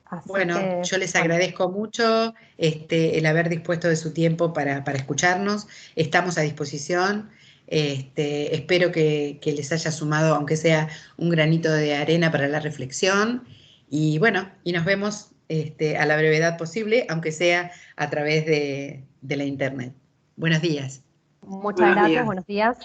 S2: Así
S1: bueno,
S2: que,
S1: yo les agradezco mucho el haber dispuesto de su tiempo para escucharnos. Estamos a disposición. Espero que les haya sumado, aunque sea un granito de arena para la reflexión. Y bueno, y nos vemos a la brevedad posible, aunque sea a través de la internet. Buenos días.
S2: muchas gracias, buenos días.